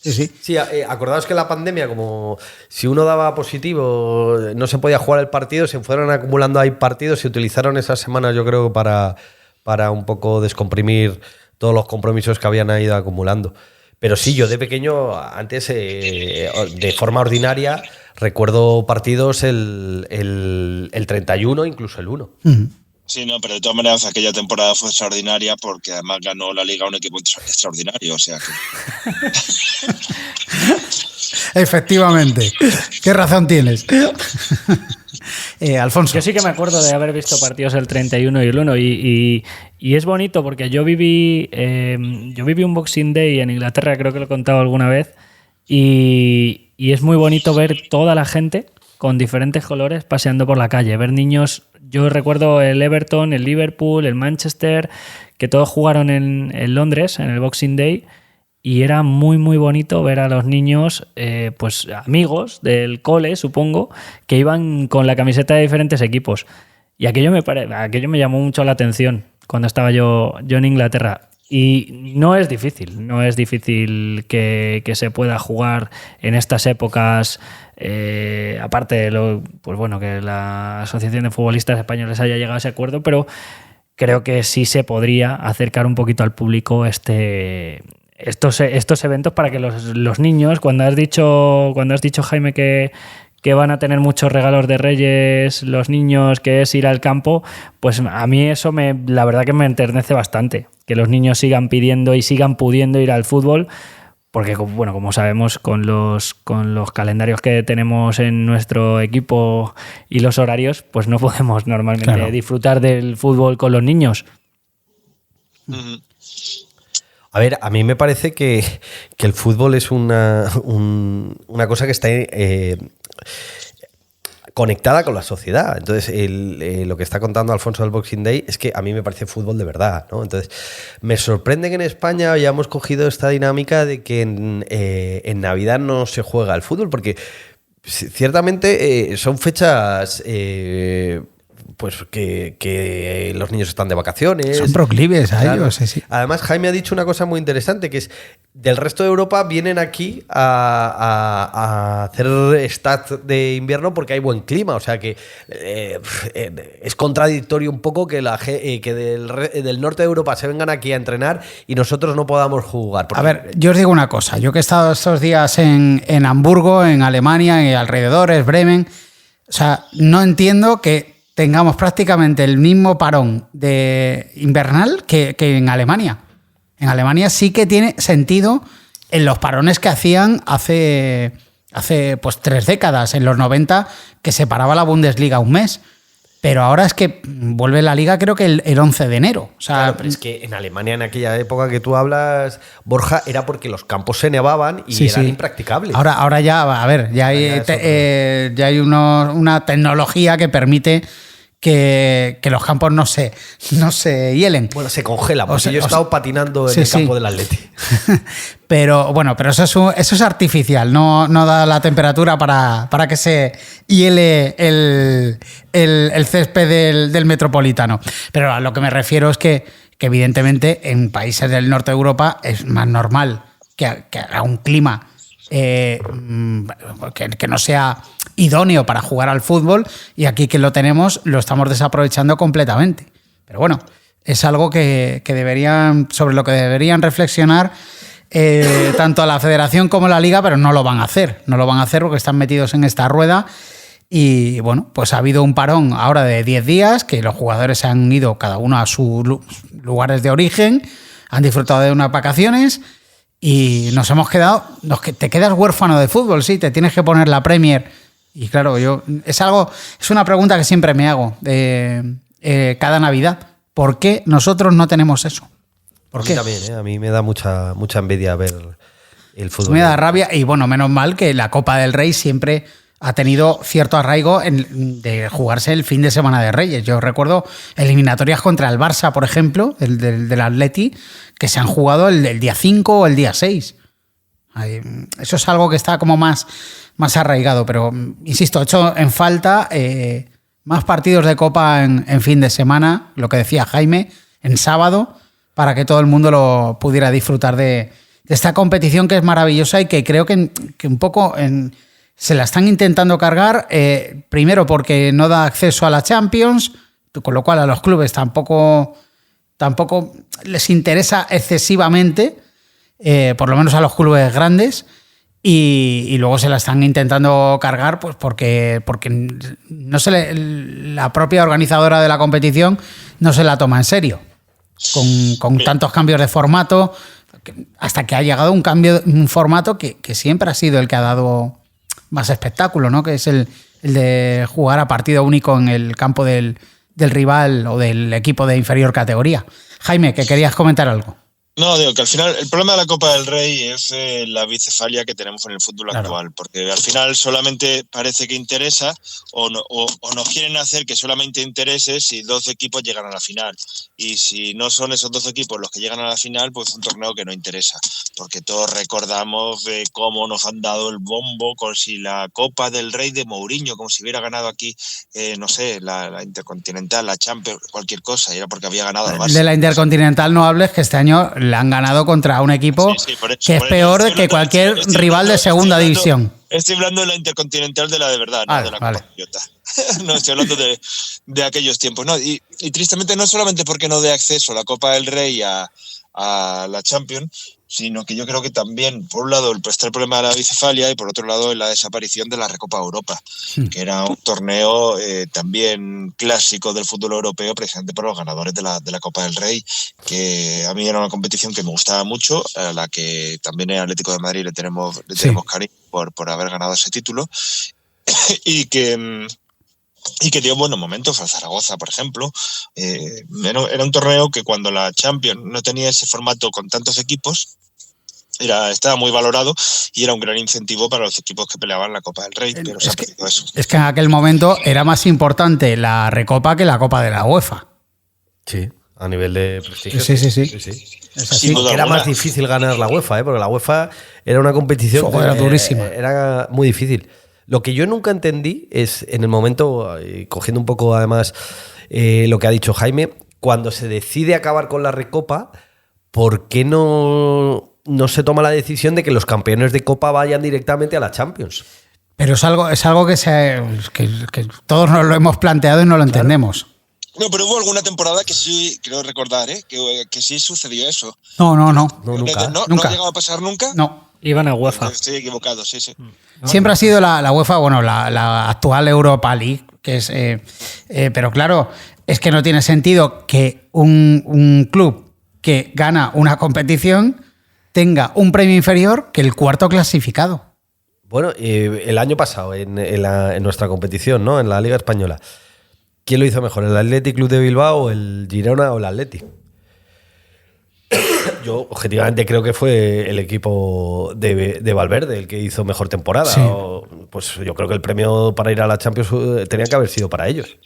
Sí, acordaos que la pandemia, como si uno daba positivo, no se podía jugar el partido, se fueron acumulando ahí partidos, se utilizaron esas semanas, yo creo, para un poco descomprimir todos los compromisos que habían ido acumulando. Pero sí, yo de pequeño, antes, de forma ordinaria, recuerdo partidos el 31, incluso el 1. Uh-huh. Sí, no, pero de todas maneras aquella temporada fue extraordinaria porque además ganó la Liga un equipo extraordinario, o sea que... Efectivamente. ¿Qué razón tienes? Alfonso. Yo sí que me acuerdo de haber visto partidos el 31 y el 1 y es bonito porque yo viví un Boxing Day en Inglaterra, creo que lo he contado alguna vez, y es muy bonito ver toda la gente con diferentes colores paseando por la calle, ver niños. Yo recuerdo el Everton, el Liverpool, el Manchester, que todos jugaron en Londres, en el Boxing Day, y era muy, muy bonito ver a los niños, pues amigos del cole, supongo, que iban con la camiseta de diferentes equipos. Y aquello me llamó mucho la atención cuando estaba yo en Inglaterra. Y no es difícil que se pueda jugar en estas épocas, aparte de pues bueno, que la Asociación de Futbolistas Españoles haya llegado a ese acuerdo, pero creo que sí se podría acercar un poquito al público estos eventos para que los niños, cuando has dicho Jaime que van a tener muchos regalos de Reyes los niños, que es ir al campo, pues a mí eso la verdad que me enternece bastante, que los niños sigan pidiendo y sigan pudiendo ir al fútbol, porque bueno, como sabemos, con los calendarios que tenemos en nuestro equipo y los horarios, pues no podemos normalmente disfrutar del fútbol con los niños. A ver, a mí me parece que el fútbol es una cosa que está conectada con la sociedad. Entonces, lo que está contando Alfonso del Boxing Day es que a mí me parece fútbol de verdad, ¿no? Entonces, me sorprende que en España hayamos cogido esta dinámica de que en Navidad no se juega al fútbol, porque ciertamente son fechas... pues que los niños están de vacaciones. Son proclives a ellos, sí. Además, Jaime ha dicho una cosa muy interesante, que es del resto de Europa vienen aquí a hacer stats de invierno porque hay buen clima. O sea que es contradictorio un poco que del norte de Europa se vengan aquí a entrenar y nosotros no podamos jugar. A ver, yo os digo una cosa. Yo que he estado estos días en Hamburgo, en Alemania, en alrededores, Bremen, o sea, no entiendo que tengamos prácticamente el mismo parón de invernal que en Alemania. En Alemania sí que tiene sentido en los parones que hacían hace pues 3 décadas, en los 90, que se paraba la Bundesliga un mes. Pero ahora es que vuelve la liga, creo que el 11 de enero. O sea, claro, pero es que en Alemania, en aquella época que tú hablas, Borja, era porque los campos se nevaban y eran impracticables. Ahora ya, a ver, ya hay una tecnología que permite que los campos no se hielen. Bueno, se congelan, porque yo he estado patinando en el campo del Atleti. Pero eso es artificial, no da la temperatura para que se hiele el césped del Metropolitano. Pero a lo que me refiero es que evidentemente en países del norte de Europa es más normal que haga un clima que no sea idóneo para jugar al fútbol, y aquí que lo tenemos lo estamos desaprovechando completamente. Pero bueno, es algo sobre lo que deberían reflexionar tanto la federación como la liga, pero no lo van a hacer porque están metidos en esta rueda. Y bueno, pues ha habido un parón ahora de 10 días, que los jugadores se han ido cada uno a sus lugares de origen, han disfrutado de unas vacaciones y nos hemos quedado... te quedas huérfano de fútbol, sí, te tienes que poner la Premier. Y claro, es una pregunta que siempre me hago cada Navidad. ¿Por qué nosotros no tenemos eso? ¿Por qué? A mí también, a mí me da mucha envidia ver el fútbol. Me da rabia, y bueno, menos mal que la Copa del Rey siempre ha tenido cierto arraigo de jugarse el fin de semana de Reyes. Yo recuerdo eliminatorias contra el Barça, por ejemplo, del Atleti, que se han jugado el día 5 o el día 6. Eso es algo que está como más arraigado, pero insisto, he hecho en falta más partidos de Copa en fin de semana, lo que decía Jaime, en sábado, para que todo el mundo lo pudiera disfrutar de esta competición que es maravillosa y que creo que un poco se la están intentando cargar, primero porque no da acceso a la Champions, con lo cual a los clubes tampoco les interesa excesivamente, por lo menos a los clubes grandes, y luego se la están intentando cargar pues porque no la propia organizadora de la competición no se la toma en serio, con tantos cambios de formato, hasta que ha llegado un formato que siempre ha sido el que ha dado más espectáculo, ¿no? Que es el de jugar a partido único en el campo del rival o del equipo de inferior categoría. Jaime, que querías comentar algo. No, digo que al final el problema de la Copa del Rey es la bicefalia que tenemos en el fútbol actual, porque al final solamente parece que interesa o nos quieren hacer que solamente interese si 12 equipos llegan a la final. Y si no son esos 12 equipos los que llegan a la final, pues es un torneo que no interesa, porque todos recordamos cómo nos han dado el bombo con si la Copa del Rey de Mourinho, como si hubiera ganado aquí, no sé, la Intercontinental, la Champions, cualquier cosa, y era porque había ganado el Barça. De la Intercontinental no hables, que este año la han ganado contra un equipo que es peor que cualquier rival de segunda división. Estoy hablando de la Intercontinental de la de verdad, no de la Copa Toyota. No, estoy hablando de aquellos tiempos. No, y tristemente no solamente porque no dé acceso a la Copa del Rey a la Champions, sino que yo creo que también, por un lado, está el problema de la bicefalia y por otro lado, la desaparición de la Recopa Europa, que era un torneo también clásico del fútbol europeo, precisamente por los ganadores de la Copa del Rey, que a mí era una competición que me gustaba mucho, a la que también en Atlético de Madrid le tenemos cariño por haber ganado ese título, y que dio buenos momentos. Al Zaragoza, por ejemplo, era un torneo que cuando la Champions no tenía ese formato con tantos equipos, estaba muy valorado y era un gran incentivo para los equipos que peleaban la Copa del Rey, pero se ha perdido eso. Es que en aquel momento era más importante la Recopa que la Copa de la UEFA. Sí, a nivel de prestigio. Sí. Es así. Era más difícil ganar la UEFA, porque la UEFA era una competición era durísima. Era muy difícil. Lo que yo nunca entendí es, en el momento, cogiendo un poco además lo que ha dicho Jaime, cuando se decide acabar con la Recopa, ¿por qué no se toma la decisión de que los campeones de Copa vayan directamente a la Champions? Pero es algo que todos nos lo hemos planteado y no lo entendemos. No, pero hubo alguna temporada que sí, creo recordar, que sí sucedió eso. No, Nunca. ¿No ha llegado a pasar nunca? No. Iban a UEFA. Estoy equivocado, sí. Siempre ha sido la UEFA, bueno, la actual Europa League, que es, pero claro, es que no tiene sentido que un club que gana una competición tenga un premio inferior que el cuarto clasificado. Bueno, el año pasado, en nuestra competición, ¿no? En la Liga Española, ¿quién lo hizo mejor? ¿El Athletic Club de Bilbao, el Girona o el Athletic? Yo, objetivamente, creo que fue el equipo de Valverde el que hizo mejor temporada. Sí. Pues yo creo que el premio para ir a la Champions tenía que haber sido para ellos.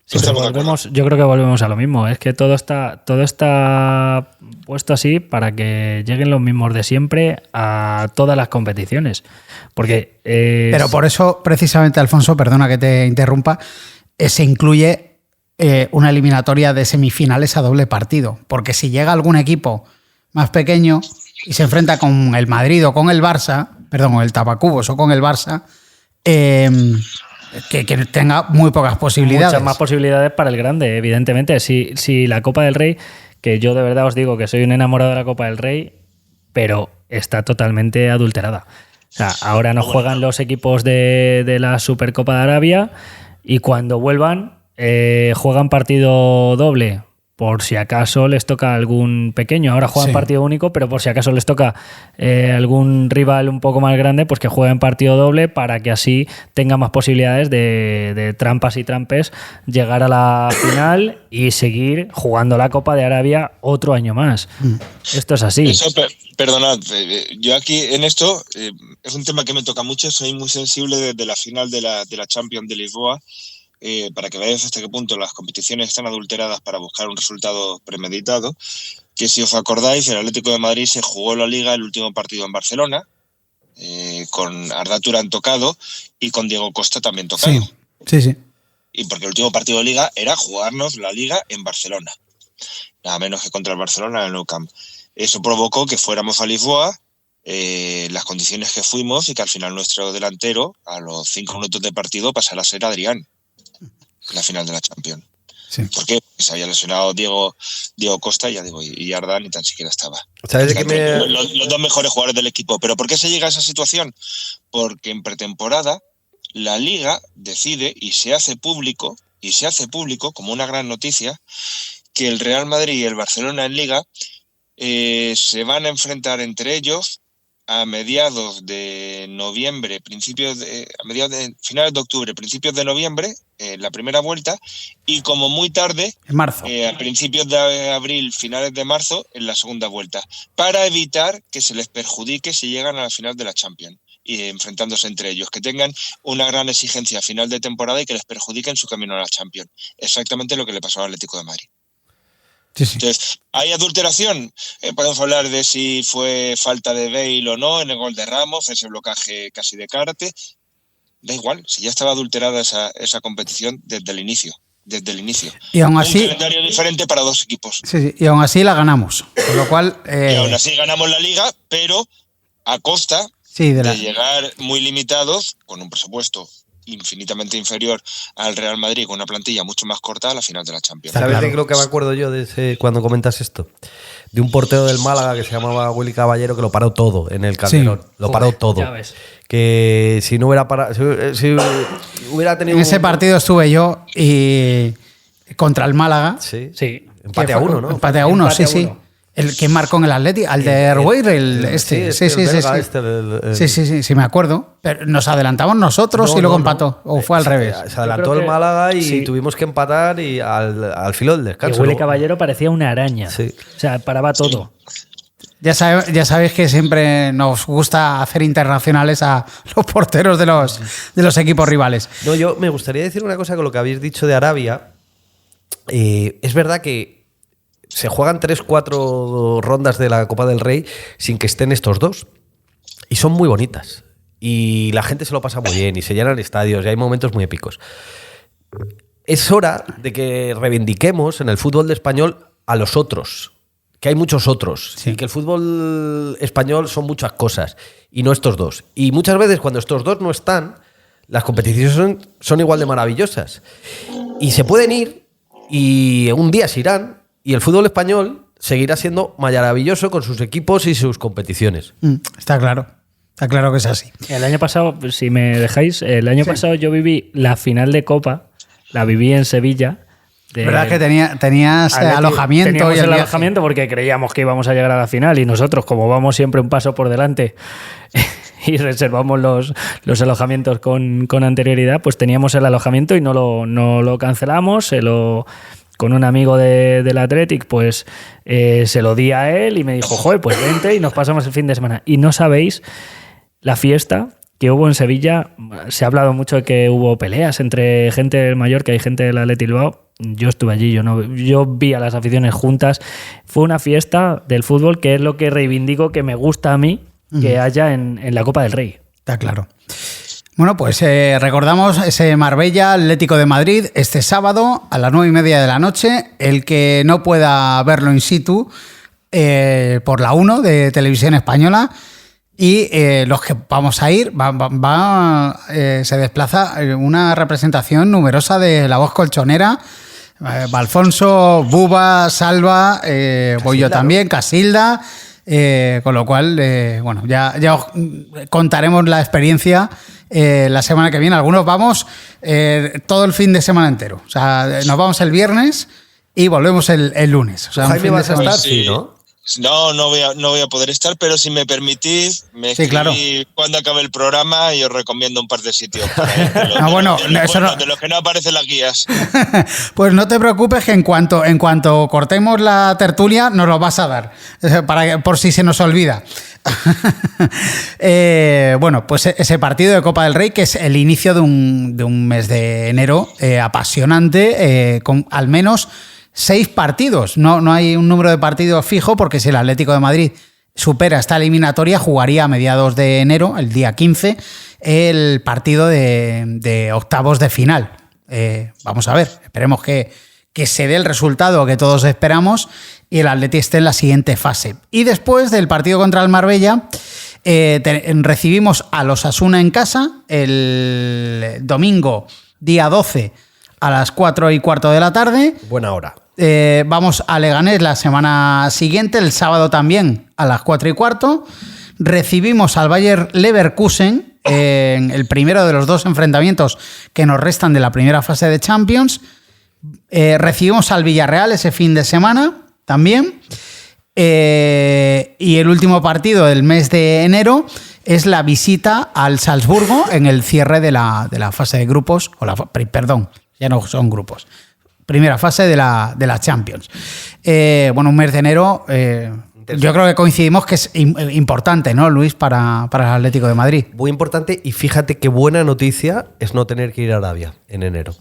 Sí, pero yo creo que volvemos a lo mismo. Es que todo está puesto así para que lleguen los mismos de siempre a todas las competiciones. Porque pero por eso, precisamente, Alfonso, perdona que te interrumpa, se incluye una eliminatoria de semifinales a doble partido. Porque si llega algún equipo más pequeño y se enfrenta con el Madrid o con el Barça, perdón, con el Tapacubos o con el Barça, que tenga muy pocas posibilidades. Muchas más posibilidades para el grande, evidentemente. Si la Copa del Rey, que yo de verdad os digo que soy un enamorado de la Copa del Rey, pero está totalmente adulterada. O sea, ahora no juegan los equipos de la Supercopa de Arabia y cuando vuelvan juegan partido doble. Por si acaso les toca algún pequeño. Ahora juegan partido único, pero por si acaso les toca algún rival un poco más grande, pues que jueguen partido doble para que así tenga más posibilidades de trampas y trampes llegar a la final y seguir jugando la Copa de Arabia otro año más. Esto es así. Perdonad, yo aquí en esto es un tema que me toca mucho. Soy muy sensible desde la final de la Champions de Lisboa. Para que veáis hasta qué punto las competiciones están adulteradas para buscar un resultado premeditado, que si os acordáis, el Atlético de Madrid se jugó la Liga el último partido en Barcelona, con Arda Turán tocado y con Diego Costa también tocado. Sí. Y porque el último partido de Liga era jugarnos la Liga en Barcelona, nada menos que contra el Barcelona en el Nou Camp. Eso provocó que fuéramos a Lisboa, las condiciones que fuimos, y que al final nuestro delantero, a los 5 minutos de partido, pasara a ser Adrián. La final de la Champions. Sí. ¿Por qué? Porque se había lesionado Diego Costa, ya digo, y Arda ni tan siquiera estaba. ¿Sabes de qué los dos mejores jugadores del equipo. ¿Pero por qué se llega a esa situación? Porque en pretemporada la Liga decide y se hace público como una gran noticia, que el Real Madrid y el Barcelona en Liga se van a enfrentar entre ellos a mediados de noviembre, finales de octubre, principios de noviembre, la primera vuelta, y como muy tarde, en marzo, a principios de abril, finales de marzo, en la segunda vuelta, para evitar que se les perjudique si llegan a la final de la Champions, y enfrentándose entre ellos, que tengan una gran exigencia a final de temporada y que les perjudiquen su camino a la Champions. Exactamente lo que le pasó al Atlético de Madrid. Sí, sí. Entonces, ¿hay adulteración? Podemos hablar de si fue falta de Bale o no en el gol de Ramos, ese blocaje casi de karate. Da igual, si ya estaba adulterada esa competición desde el inicio. Y aún así, un calendario diferente para dos equipos. Sí, y aún así la ganamos. Con lo cual. Y aún así ganamos la liga, pero a costa de llegar muy limitados, con un presupuesto infinitamente inferior al Real Madrid, con una plantilla mucho más corta a la final de la Champions. ¿Sabes de lo que me acuerdo yo cuando comentas esto? De un portero del Málaga que se llamaba Willy Caballero, que lo paró todo en el Calderón. Sí. Lo paró todo. Ya ves. Que si no hubiera parado, si hubiera tenido en ese partido estuve yo y contra el Málaga. Sí. Empate a 1, ¿no? Empate a 1, sí. El que marcó en el Atleti, al de Erweir, Sí, me acuerdo. Pero nos adelantamos nosotros y luego empató. ¿O fue al revés? Se adelantó el Málaga y tuvimos que empatar y al filo del descanso. Y Willy Caballero parecía una araña. Sí. O sea, paraba todo. Ya sabéis que siempre nos gusta hacer internacionales a los porteros de los equipos rivales. No, yo me gustaría decir una cosa con lo que habéis dicho de Arabia. Es verdad que se juegan 3-4 rondas de la Copa del Rey sin que estén estos dos. Y son muy bonitas. Y la gente se lo pasa muy bien y se llenan estadios y hay momentos muy épicos. Es hora de que reivindiquemos en el fútbol español a los otros. Que hay muchos otros. Sí. Y que el fútbol español son muchas cosas. Y no estos dos. Y muchas veces cuando estos dos no están, las competiciones son igual de maravillosas. Y se pueden ir y un día se irán. Y el fútbol español seguirá siendo maravilloso con sus equipos y sus competiciones. Está claro que es así. El año pasado, si me dejáis, pasado yo viví la final de Copa, la viví en Sevilla. ¿Verdad que tenías alojamiento? Teníamos y el alojamiento porque creíamos que íbamos a llegar a la final y nosotros, como vamos siempre un paso por delante y reservamos los alojamientos con anterioridad, pues teníamos el alojamiento y no lo cancelamos, con un amigo del Athletic, pues se lo di a él y me dijo, joder, pues vente y nos pasamos el fin de semana. Y no sabéis la fiesta que hubo en Sevilla. Se ha hablado mucho de que hubo peleas entre gente del Mallorca y gente del Athletic Bilbao. Yo estuve allí, yo vi a las aficiones juntas. Fue una fiesta del fútbol que es lo que reivindico, que me gusta a mí que haya en la Copa del Rey. Está claro. Bueno, pues recordamos ese Marbella Atlético de Madrid este sábado a las 9:30 de la noche. El que no pueda verlo in situ por la 1 de Televisión Española. Y los que vamos a ir, se desplaza una representación numerosa de la voz colchonera. Alfonso, Buba, Salva, voy yo también, Casilda. Con lo cual, bueno, ya os contaremos la experiencia la semana que viene. Algunos vamos todo el fin de semana entero. O sea, nos vamos el viernes y volvemos el lunes. O sea, Jaime, vas a estar, sí, ¿no? No voy a poder estar, pero si me permitís, me escribí claro. Cuando acabe el programa y os recomiendo un par de sitios. De los que no aparecen las guías. Pues no te preocupes, que en cuanto cortemos la tertulia nos lo vas a dar, por si se nos olvida. Bueno, pues ese partido de Copa del Rey, que es el inicio de un mes de enero apasionante, con al menos 6 partidos. No hay un número de partidos fijo, porque si el Atlético de Madrid supera esta eliminatoria, jugaría a mediados de enero, el día 15, el partido de octavos de final. Vamos a ver, esperemos que se dé el resultado que todos esperamos y el Atleti esté en la siguiente fase. Y después del partido contra el Marbella, recibimos a los Osasuna en casa el domingo, día 12, a las 4:15 de la tarde. Buena hora. Vamos a Leganés la semana siguiente, el sábado también, a las 4:15. Recibimos al Bayer Leverkusen en el primero de los 2 enfrentamientos que nos restan de la primera fase de Champions. Recibimos al Villarreal ese fin de semana también. Y el último partido del mes de enero es la visita al Salzburgo en el cierre de la fase de grupos, perdón, ya no son grupos, primera fase de la Champions. Un mes de enero, yo creo que coincidimos que es importante, ¿no, Luis, para el Atlético de Madrid? Muy importante, y fíjate qué buena noticia es no tener que ir a Arabia en enero.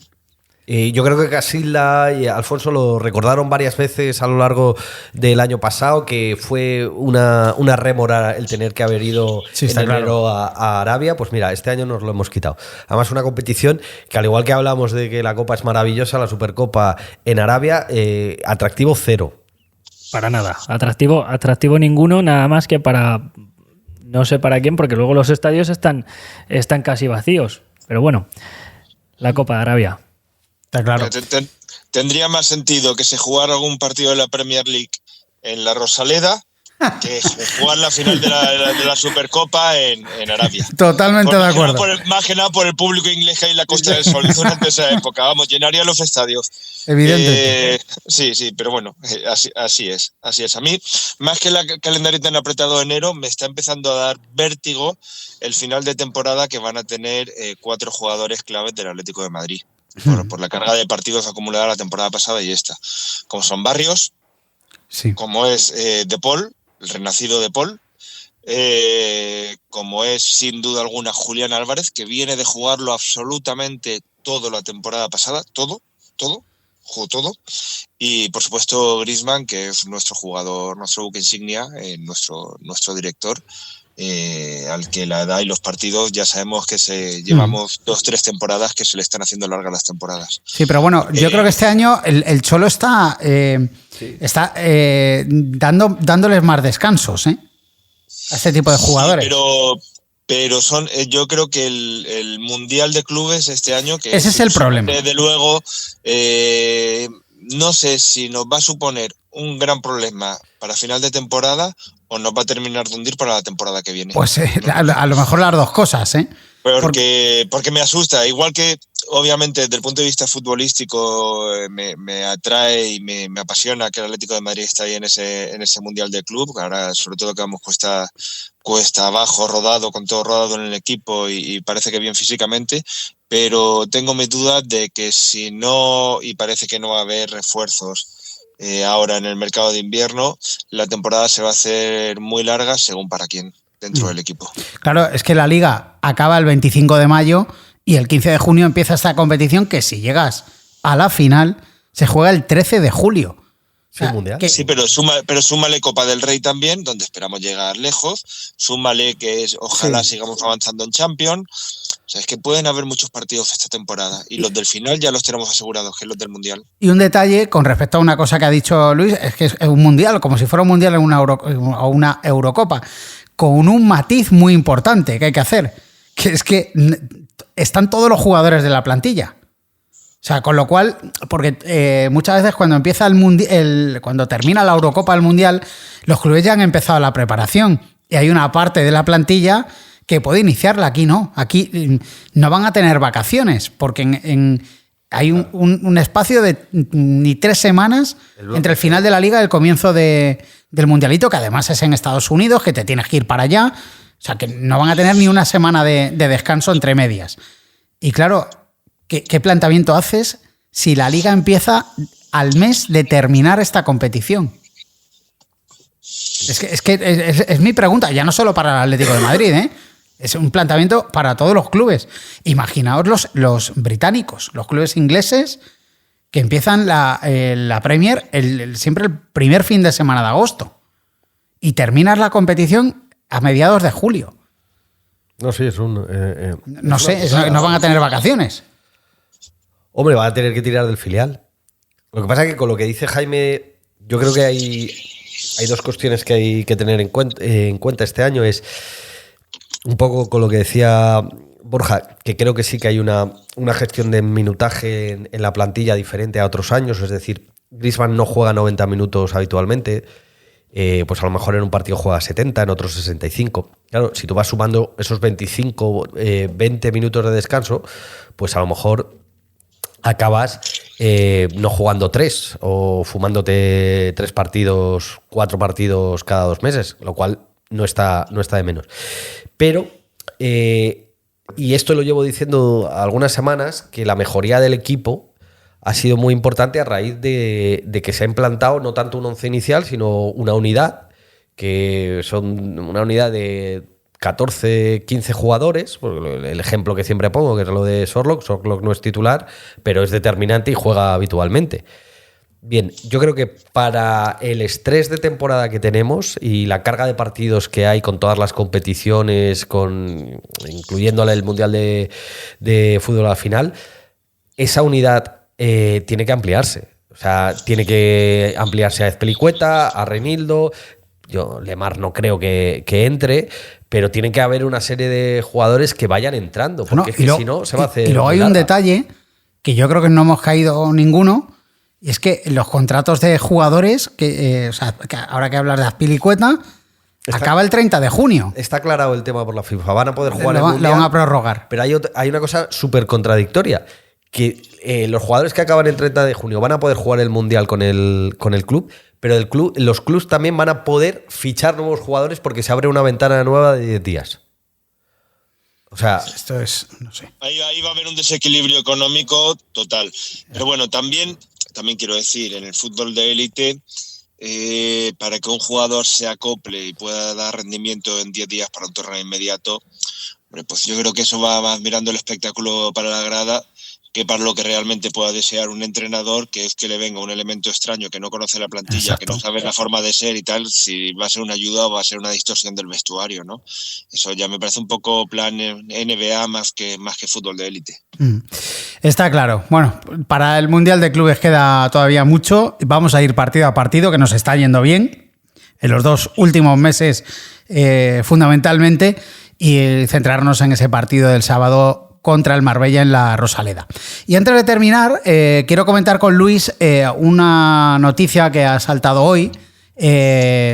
Yo creo que Casilda y Alfonso lo recordaron varias veces a lo largo del año pasado, que fue una rémora el tener que haber ido en enero a Arabia. Pues mira, este año nos lo hemos quitado. Además, una competición que, al igual que hablamos de que la Copa es maravillosa, la Supercopa en Arabia, atractivo cero. Para nada. Atractivo ninguno, nada más que para... No sé para quién, porque luego los estadios están casi vacíos. Pero bueno, la Copa de Arabia. Está claro. Tendría más sentido que se jugara algún partido de la Premier League en la Rosaleda que jugar la final de la Supercopa en Arabia. Totalmente de acuerdo. Más que nada por el público inglés que hay en la Costa del Sol durante esa época. Vamos, llenaría los estadios. Evidente. Sí, pero bueno, así es. A mí, más que el calendario tan apretado de enero, me está empezando a dar vértigo el final de temporada que van a tener 4 jugadores claves del Atlético de Madrid. Por la carga de partidos acumulada la temporada pasada y esta. Como son Barrios, sí, como es De Paul, el renacido De Paul, como es sin duda alguna Julián Álvarez, que viene de jugarlo absolutamente todo la temporada pasada, todo, jugó todo, y por supuesto Griezmann, que es nuestro jugador, nuestro buque insignia, nuestro director, al que la edad y los partidos ya sabemos que llevamos 2-3 temporadas que se le están haciendo largas las temporadas. Sí, pero bueno, yo creo que este año el Cholo está dándoles más descansos, a este tipo de jugadores. Sí, pero yo creo que el Mundial de Clubes este año, que ese es el problema. Desde luego, no sé si nos va a suponer un gran problema para final de temporada o nos va a terminar de hundir para la temporada que viene. Pues a lo mejor las dos cosas, Porque me asusta. Igual que, obviamente, desde el punto de vista futbolístico me atrae y me apasiona que el Atlético de Madrid está ahí en ese Mundial de Club. Ahora, sobre todo, que vamos cuesta abajo, con todo rodado en el equipo y parece que bien físicamente. Pero tengo mis dudas de que si no, y parece que no va a haber refuerzos ahora en el mercado de invierno, la temporada se va a hacer muy larga según para quién dentro del equipo. Claro, es que la Liga acaba el 25 de mayo y el 15 de junio empieza esta competición que, si llegas a la final, se juega el 13 de julio. Sí, mundial. Sí, pero súmale Copa del Rey también, donde esperamos llegar lejos. Súmale que ojalá sigamos avanzando en Champions. O sea, es que pueden haber muchos partidos esta temporada y los del final ya los tenemos asegurados, que es los del Mundial. Y un detalle con respecto a una cosa que ha dicho Luis, es que es un Mundial, como si fuera un Mundial o una Eurocopa, con un matiz muy importante que hay que hacer, que es que están todos los jugadores de la plantilla. O sea, con lo cual, porque muchas veces cuando empieza cuando termina la Eurocopa del Mundial, los clubes ya han empezado la preparación y hay una parte de la plantilla que puede iniciarla. Aquí no. Aquí no van a tener vacaciones porque hay un espacio de ni 3 semanas entre el final de la Liga y el comienzo del Mundialito, que además es en Estados Unidos, que te tienes que ir para allá. O sea, que no van a tener ni una semana de descanso entre medias. Y claro, ¿qué planteamiento haces si la Liga empieza al mes de terminar esta competición? Es mi pregunta, ya no solo para el Atlético de Madrid, es un planteamiento para todos los clubes. Imaginaos los británicos, los clubes ingleses que empiezan la Premier siempre el primer fin de semana de agosto y terminas la competición a mediados de julio. No, sí, no van a tener vacaciones. Hombre, van a tener que tirar del filial. Lo que pasa es que con lo que dice Jaime, yo creo que hay 2 cuestiones que hay que tener en cuenta este año. Es un poco con lo que decía Borja, que creo que sí que hay una gestión de minutaje en la plantilla diferente a otros años. Es decir, Griezmann no juega 90 minutos habitualmente. Pues a lo mejor en un partido juega 70, en otros 65. Claro, si tú vas sumando esos 25, 20 minutos de descanso, pues a lo mejor acabas no jugando 3 o fumándote 3 partidos, 4 partidos cada 2 meses, lo cual no está de menos. Pero, y esto lo llevo diciendo algunas semanas, que la mejoría del equipo ha sido muy importante a raíz de que se ha implantado no tanto un once inicial, sino una unidad, que son una unidad de 14, 15 jugadores. El ejemplo que siempre pongo, que es lo de Sorlock. Sorlock no es titular, pero es determinante y juega habitualmente. Bien, yo creo que para el estrés de temporada que tenemos y la carga de partidos que hay con todas las competiciones, incluyéndole el Mundial de Fútbol a la final, esa unidad tiene que ampliarse. O sea, tiene que ampliarse a Azpilicueta, a Reinildo. Yo, Lemar no creo que entre, pero tiene que haber una serie de jugadores que vayan entrando, porque si no, se va a hacer. Y luego hay un detalle que yo creo que no hemos caído ninguno, y es que los contratos de jugadores, que ahora que hablas de Azpilicueta, acaba el 30 de junio. Está aclarado el tema por la FIFA. Van a poder jugar el Mundial. Lo van a prorrogar. Pero hay una cosa súper contradictoria, que los jugadores que acaban el 30 de junio van a poder jugar el Mundial con el club, pero los clubs también van a poder fichar nuevos jugadores porque se abre una ventana nueva de 10 días. O sea, esto es, no sé. Ahí va a haber un desequilibrio económico total. Pero bueno, también quiero decir, en el fútbol de élite, para que un jugador se acople y pueda dar rendimiento en 10 días para un torneo inmediato, pues yo creo que eso va más mirando el espectáculo para la grada que para lo que realmente pueda desear un entrenador, que es que le venga un elemento extraño que no conoce la plantilla, exacto, que no sabe la forma de ser y tal, si va a ser una ayuda o va a ser una distorsión del vestuario, ¿no? Eso ya me parece un poco plan NBA más que fútbol de élite. Está claro. Bueno, para el Mundial de Clubes queda todavía mucho. Vamos a ir partido a partido, que nos está yendo bien en los 2 últimos meses, fundamentalmente, y centrarnos en ese partido del sábado contra el Marbella en la Rosaleda. Y antes de terminar, quiero comentar con Luis una noticia que ha saltado hoy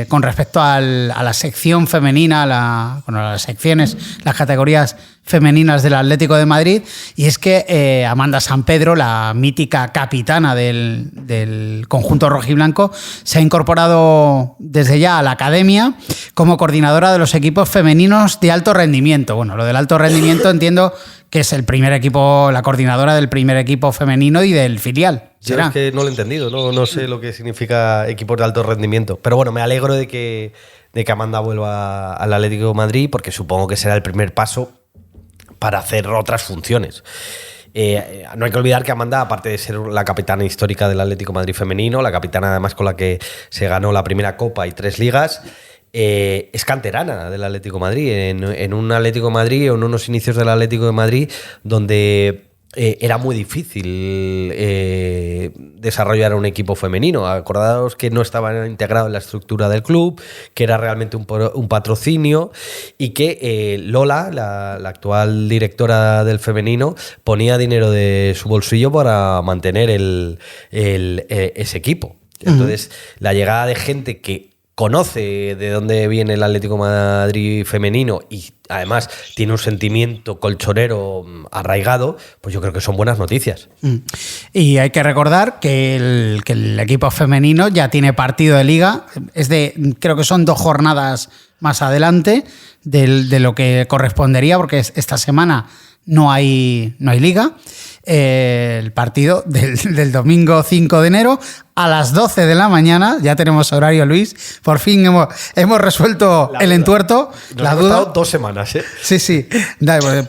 con respecto a la sección femenina, las secciones, las categorías femeninas del Atlético de Madrid, y es que Amanda Sampedro, la mítica capitana del conjunto rojiblanco, se ha incorporado desde ya a la academia como coordinadora de los equipos femeninos de alto rendimiento. Bueno, lo del alto rendimiento entiendo que es el primer equipo, la coordinadora del primer equipo femenino y del filial. Yo es que no lo he entendido, no sé lo que significa equipos de alto rendimiento. Pero bueno, me alegro de que Amanda vuelva al Atlético de Madrid, porque supongo que será el primer paso para hacer otras funciones. No hay que olvidar que Amanda, aparte de ser la capitana histórica del Atlético de Madrid femenino, la capitana además con la que se ganó la primera Copa y 3 ligas, es canterana del Atlético de Madrid, en un Atlético de Madrid o en unos inicios del Atlético de Madrid donde era muy difícil desarrollar un equipo femenino. Acordaos que no estaba integrado en la estructura del club, que era realmente un patrocinio, y que Lola, la actual directora del femenino, ponía dinero de su bolsillo para mantener ese equipo. Entonces, la llegada de gente que conoce de dónde viene el Atlético de Madrid femenino y además tiene un sentimiento colchonero arraigado, pues yo creo que son buenas noticias. Y hay que recordar que el equipo femenino ya tiene partido de liga, creo que son 2 jornadas más adelante de lo que correspondería, porque esta semana no hay liga. El partido del domingo 5 de enero a las 12 de la mañana, ya tenemos horario, Luis, por fin hemos resuelto el entuerto. Nos ha costado 2 semanas, ¿eh? Sí,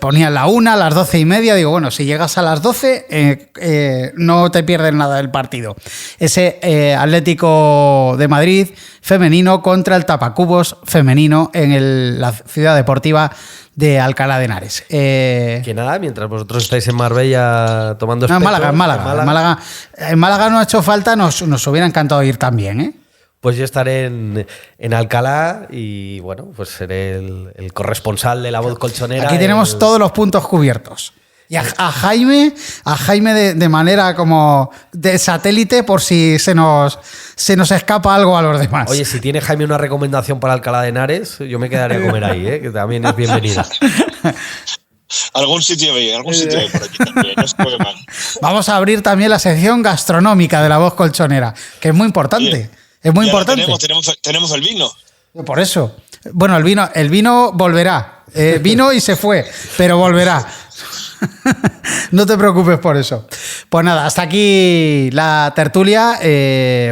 ponía la 1, a las 12:30, digo, bueno, si llegas a las 12 no te pierdes nada del partido. Ese Atlético de Madrid femenino contra el Tapacubos femenino en la ciudad deportiva de Alcalá de Henares. Que nada, mientras vosotros estáis en Marbella tomando espeto... En Málaga no ha hecho falta, nos hubiera encantado ir también, ¿eh? Pues yo estaré en Alcalá y bueno, pues seré el corresponsal de La Voz Colchonera. Aquí tenemos todos los puntos cubiertos. Y a Jaime de manera como de satélite por si se nos escapa algo a los demás. Oye, si tiene Jaime una recomendación para Alcalá de Henares, yo me quedaré a comer ahí, que también es bienvenida. Algún sitio hay por aquí también, no se puede mal. Vamos a abrir también la sección gastronómica de La Voz Colchonera, que es muy importante. Bien. Es muy Y ahora importante. tenemos el vino. Por eso. Bueno, el vino volverá. Vino y se fue, pero volverá. No te preocupes por eso. Pues nada, hasta aquí la tertulia.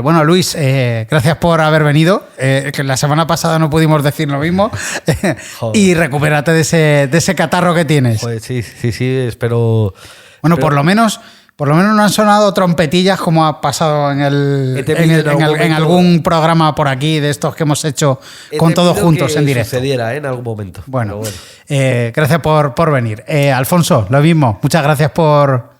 Bueno, Luis, gracias por haber venido. Que la semana pasada no pudimos decir lo mismo. Y recupérate de ese catarro que tienes. Pues sí, espero. Bueno, por lo menos no han sonado trompetillas como ha pasado en algún programa por aquí de estos que hemos hecho con todos juntos en directo. Sucediera en algún momento. Bueno. Gracias por venir. Alfonso, lo mismo. Muchas gracias por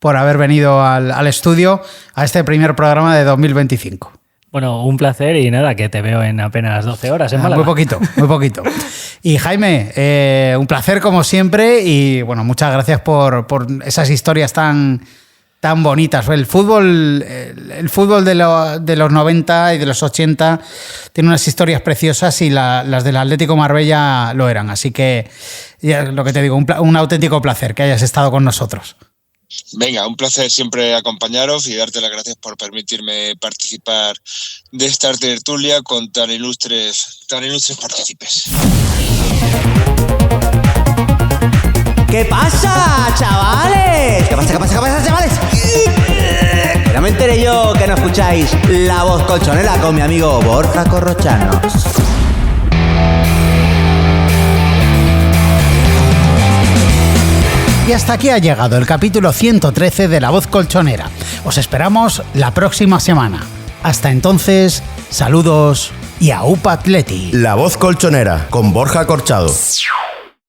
haber venido al estudio a este primer programa de 2025. Bueno, un placer y nada, que te veo en apenas 12 horas en Málaga. Muy poquito. Y Jaime, un placer como siempre y bueno, muchas gracias por esas historias tan bonitas. El fútbol de los 90 y de los 80 tiene unas historias preciosas y las del Atlético Marbella lo eran. Así que, ya lo que te digo, un auténtico placer que hayas estado con nosotros. Venga, un placer siempre acompañaros y darte las gracias por permitirme participar de esta tertulia con tan ilustres partícipes. ¿Qué pasa, chavales? ¿Qué pasa, chavales? Que no me enteré yo que no escucháis La Voz Colchonera con mi amigo Borja Corrochano. Y hasta aquí ha llegado el capítulo 113 de La Voz Colchonera. Os esperamos la próxima semana. Hasta entonces, saludos y aupa Atleti. La Voz Colchonera con Borja Corchado.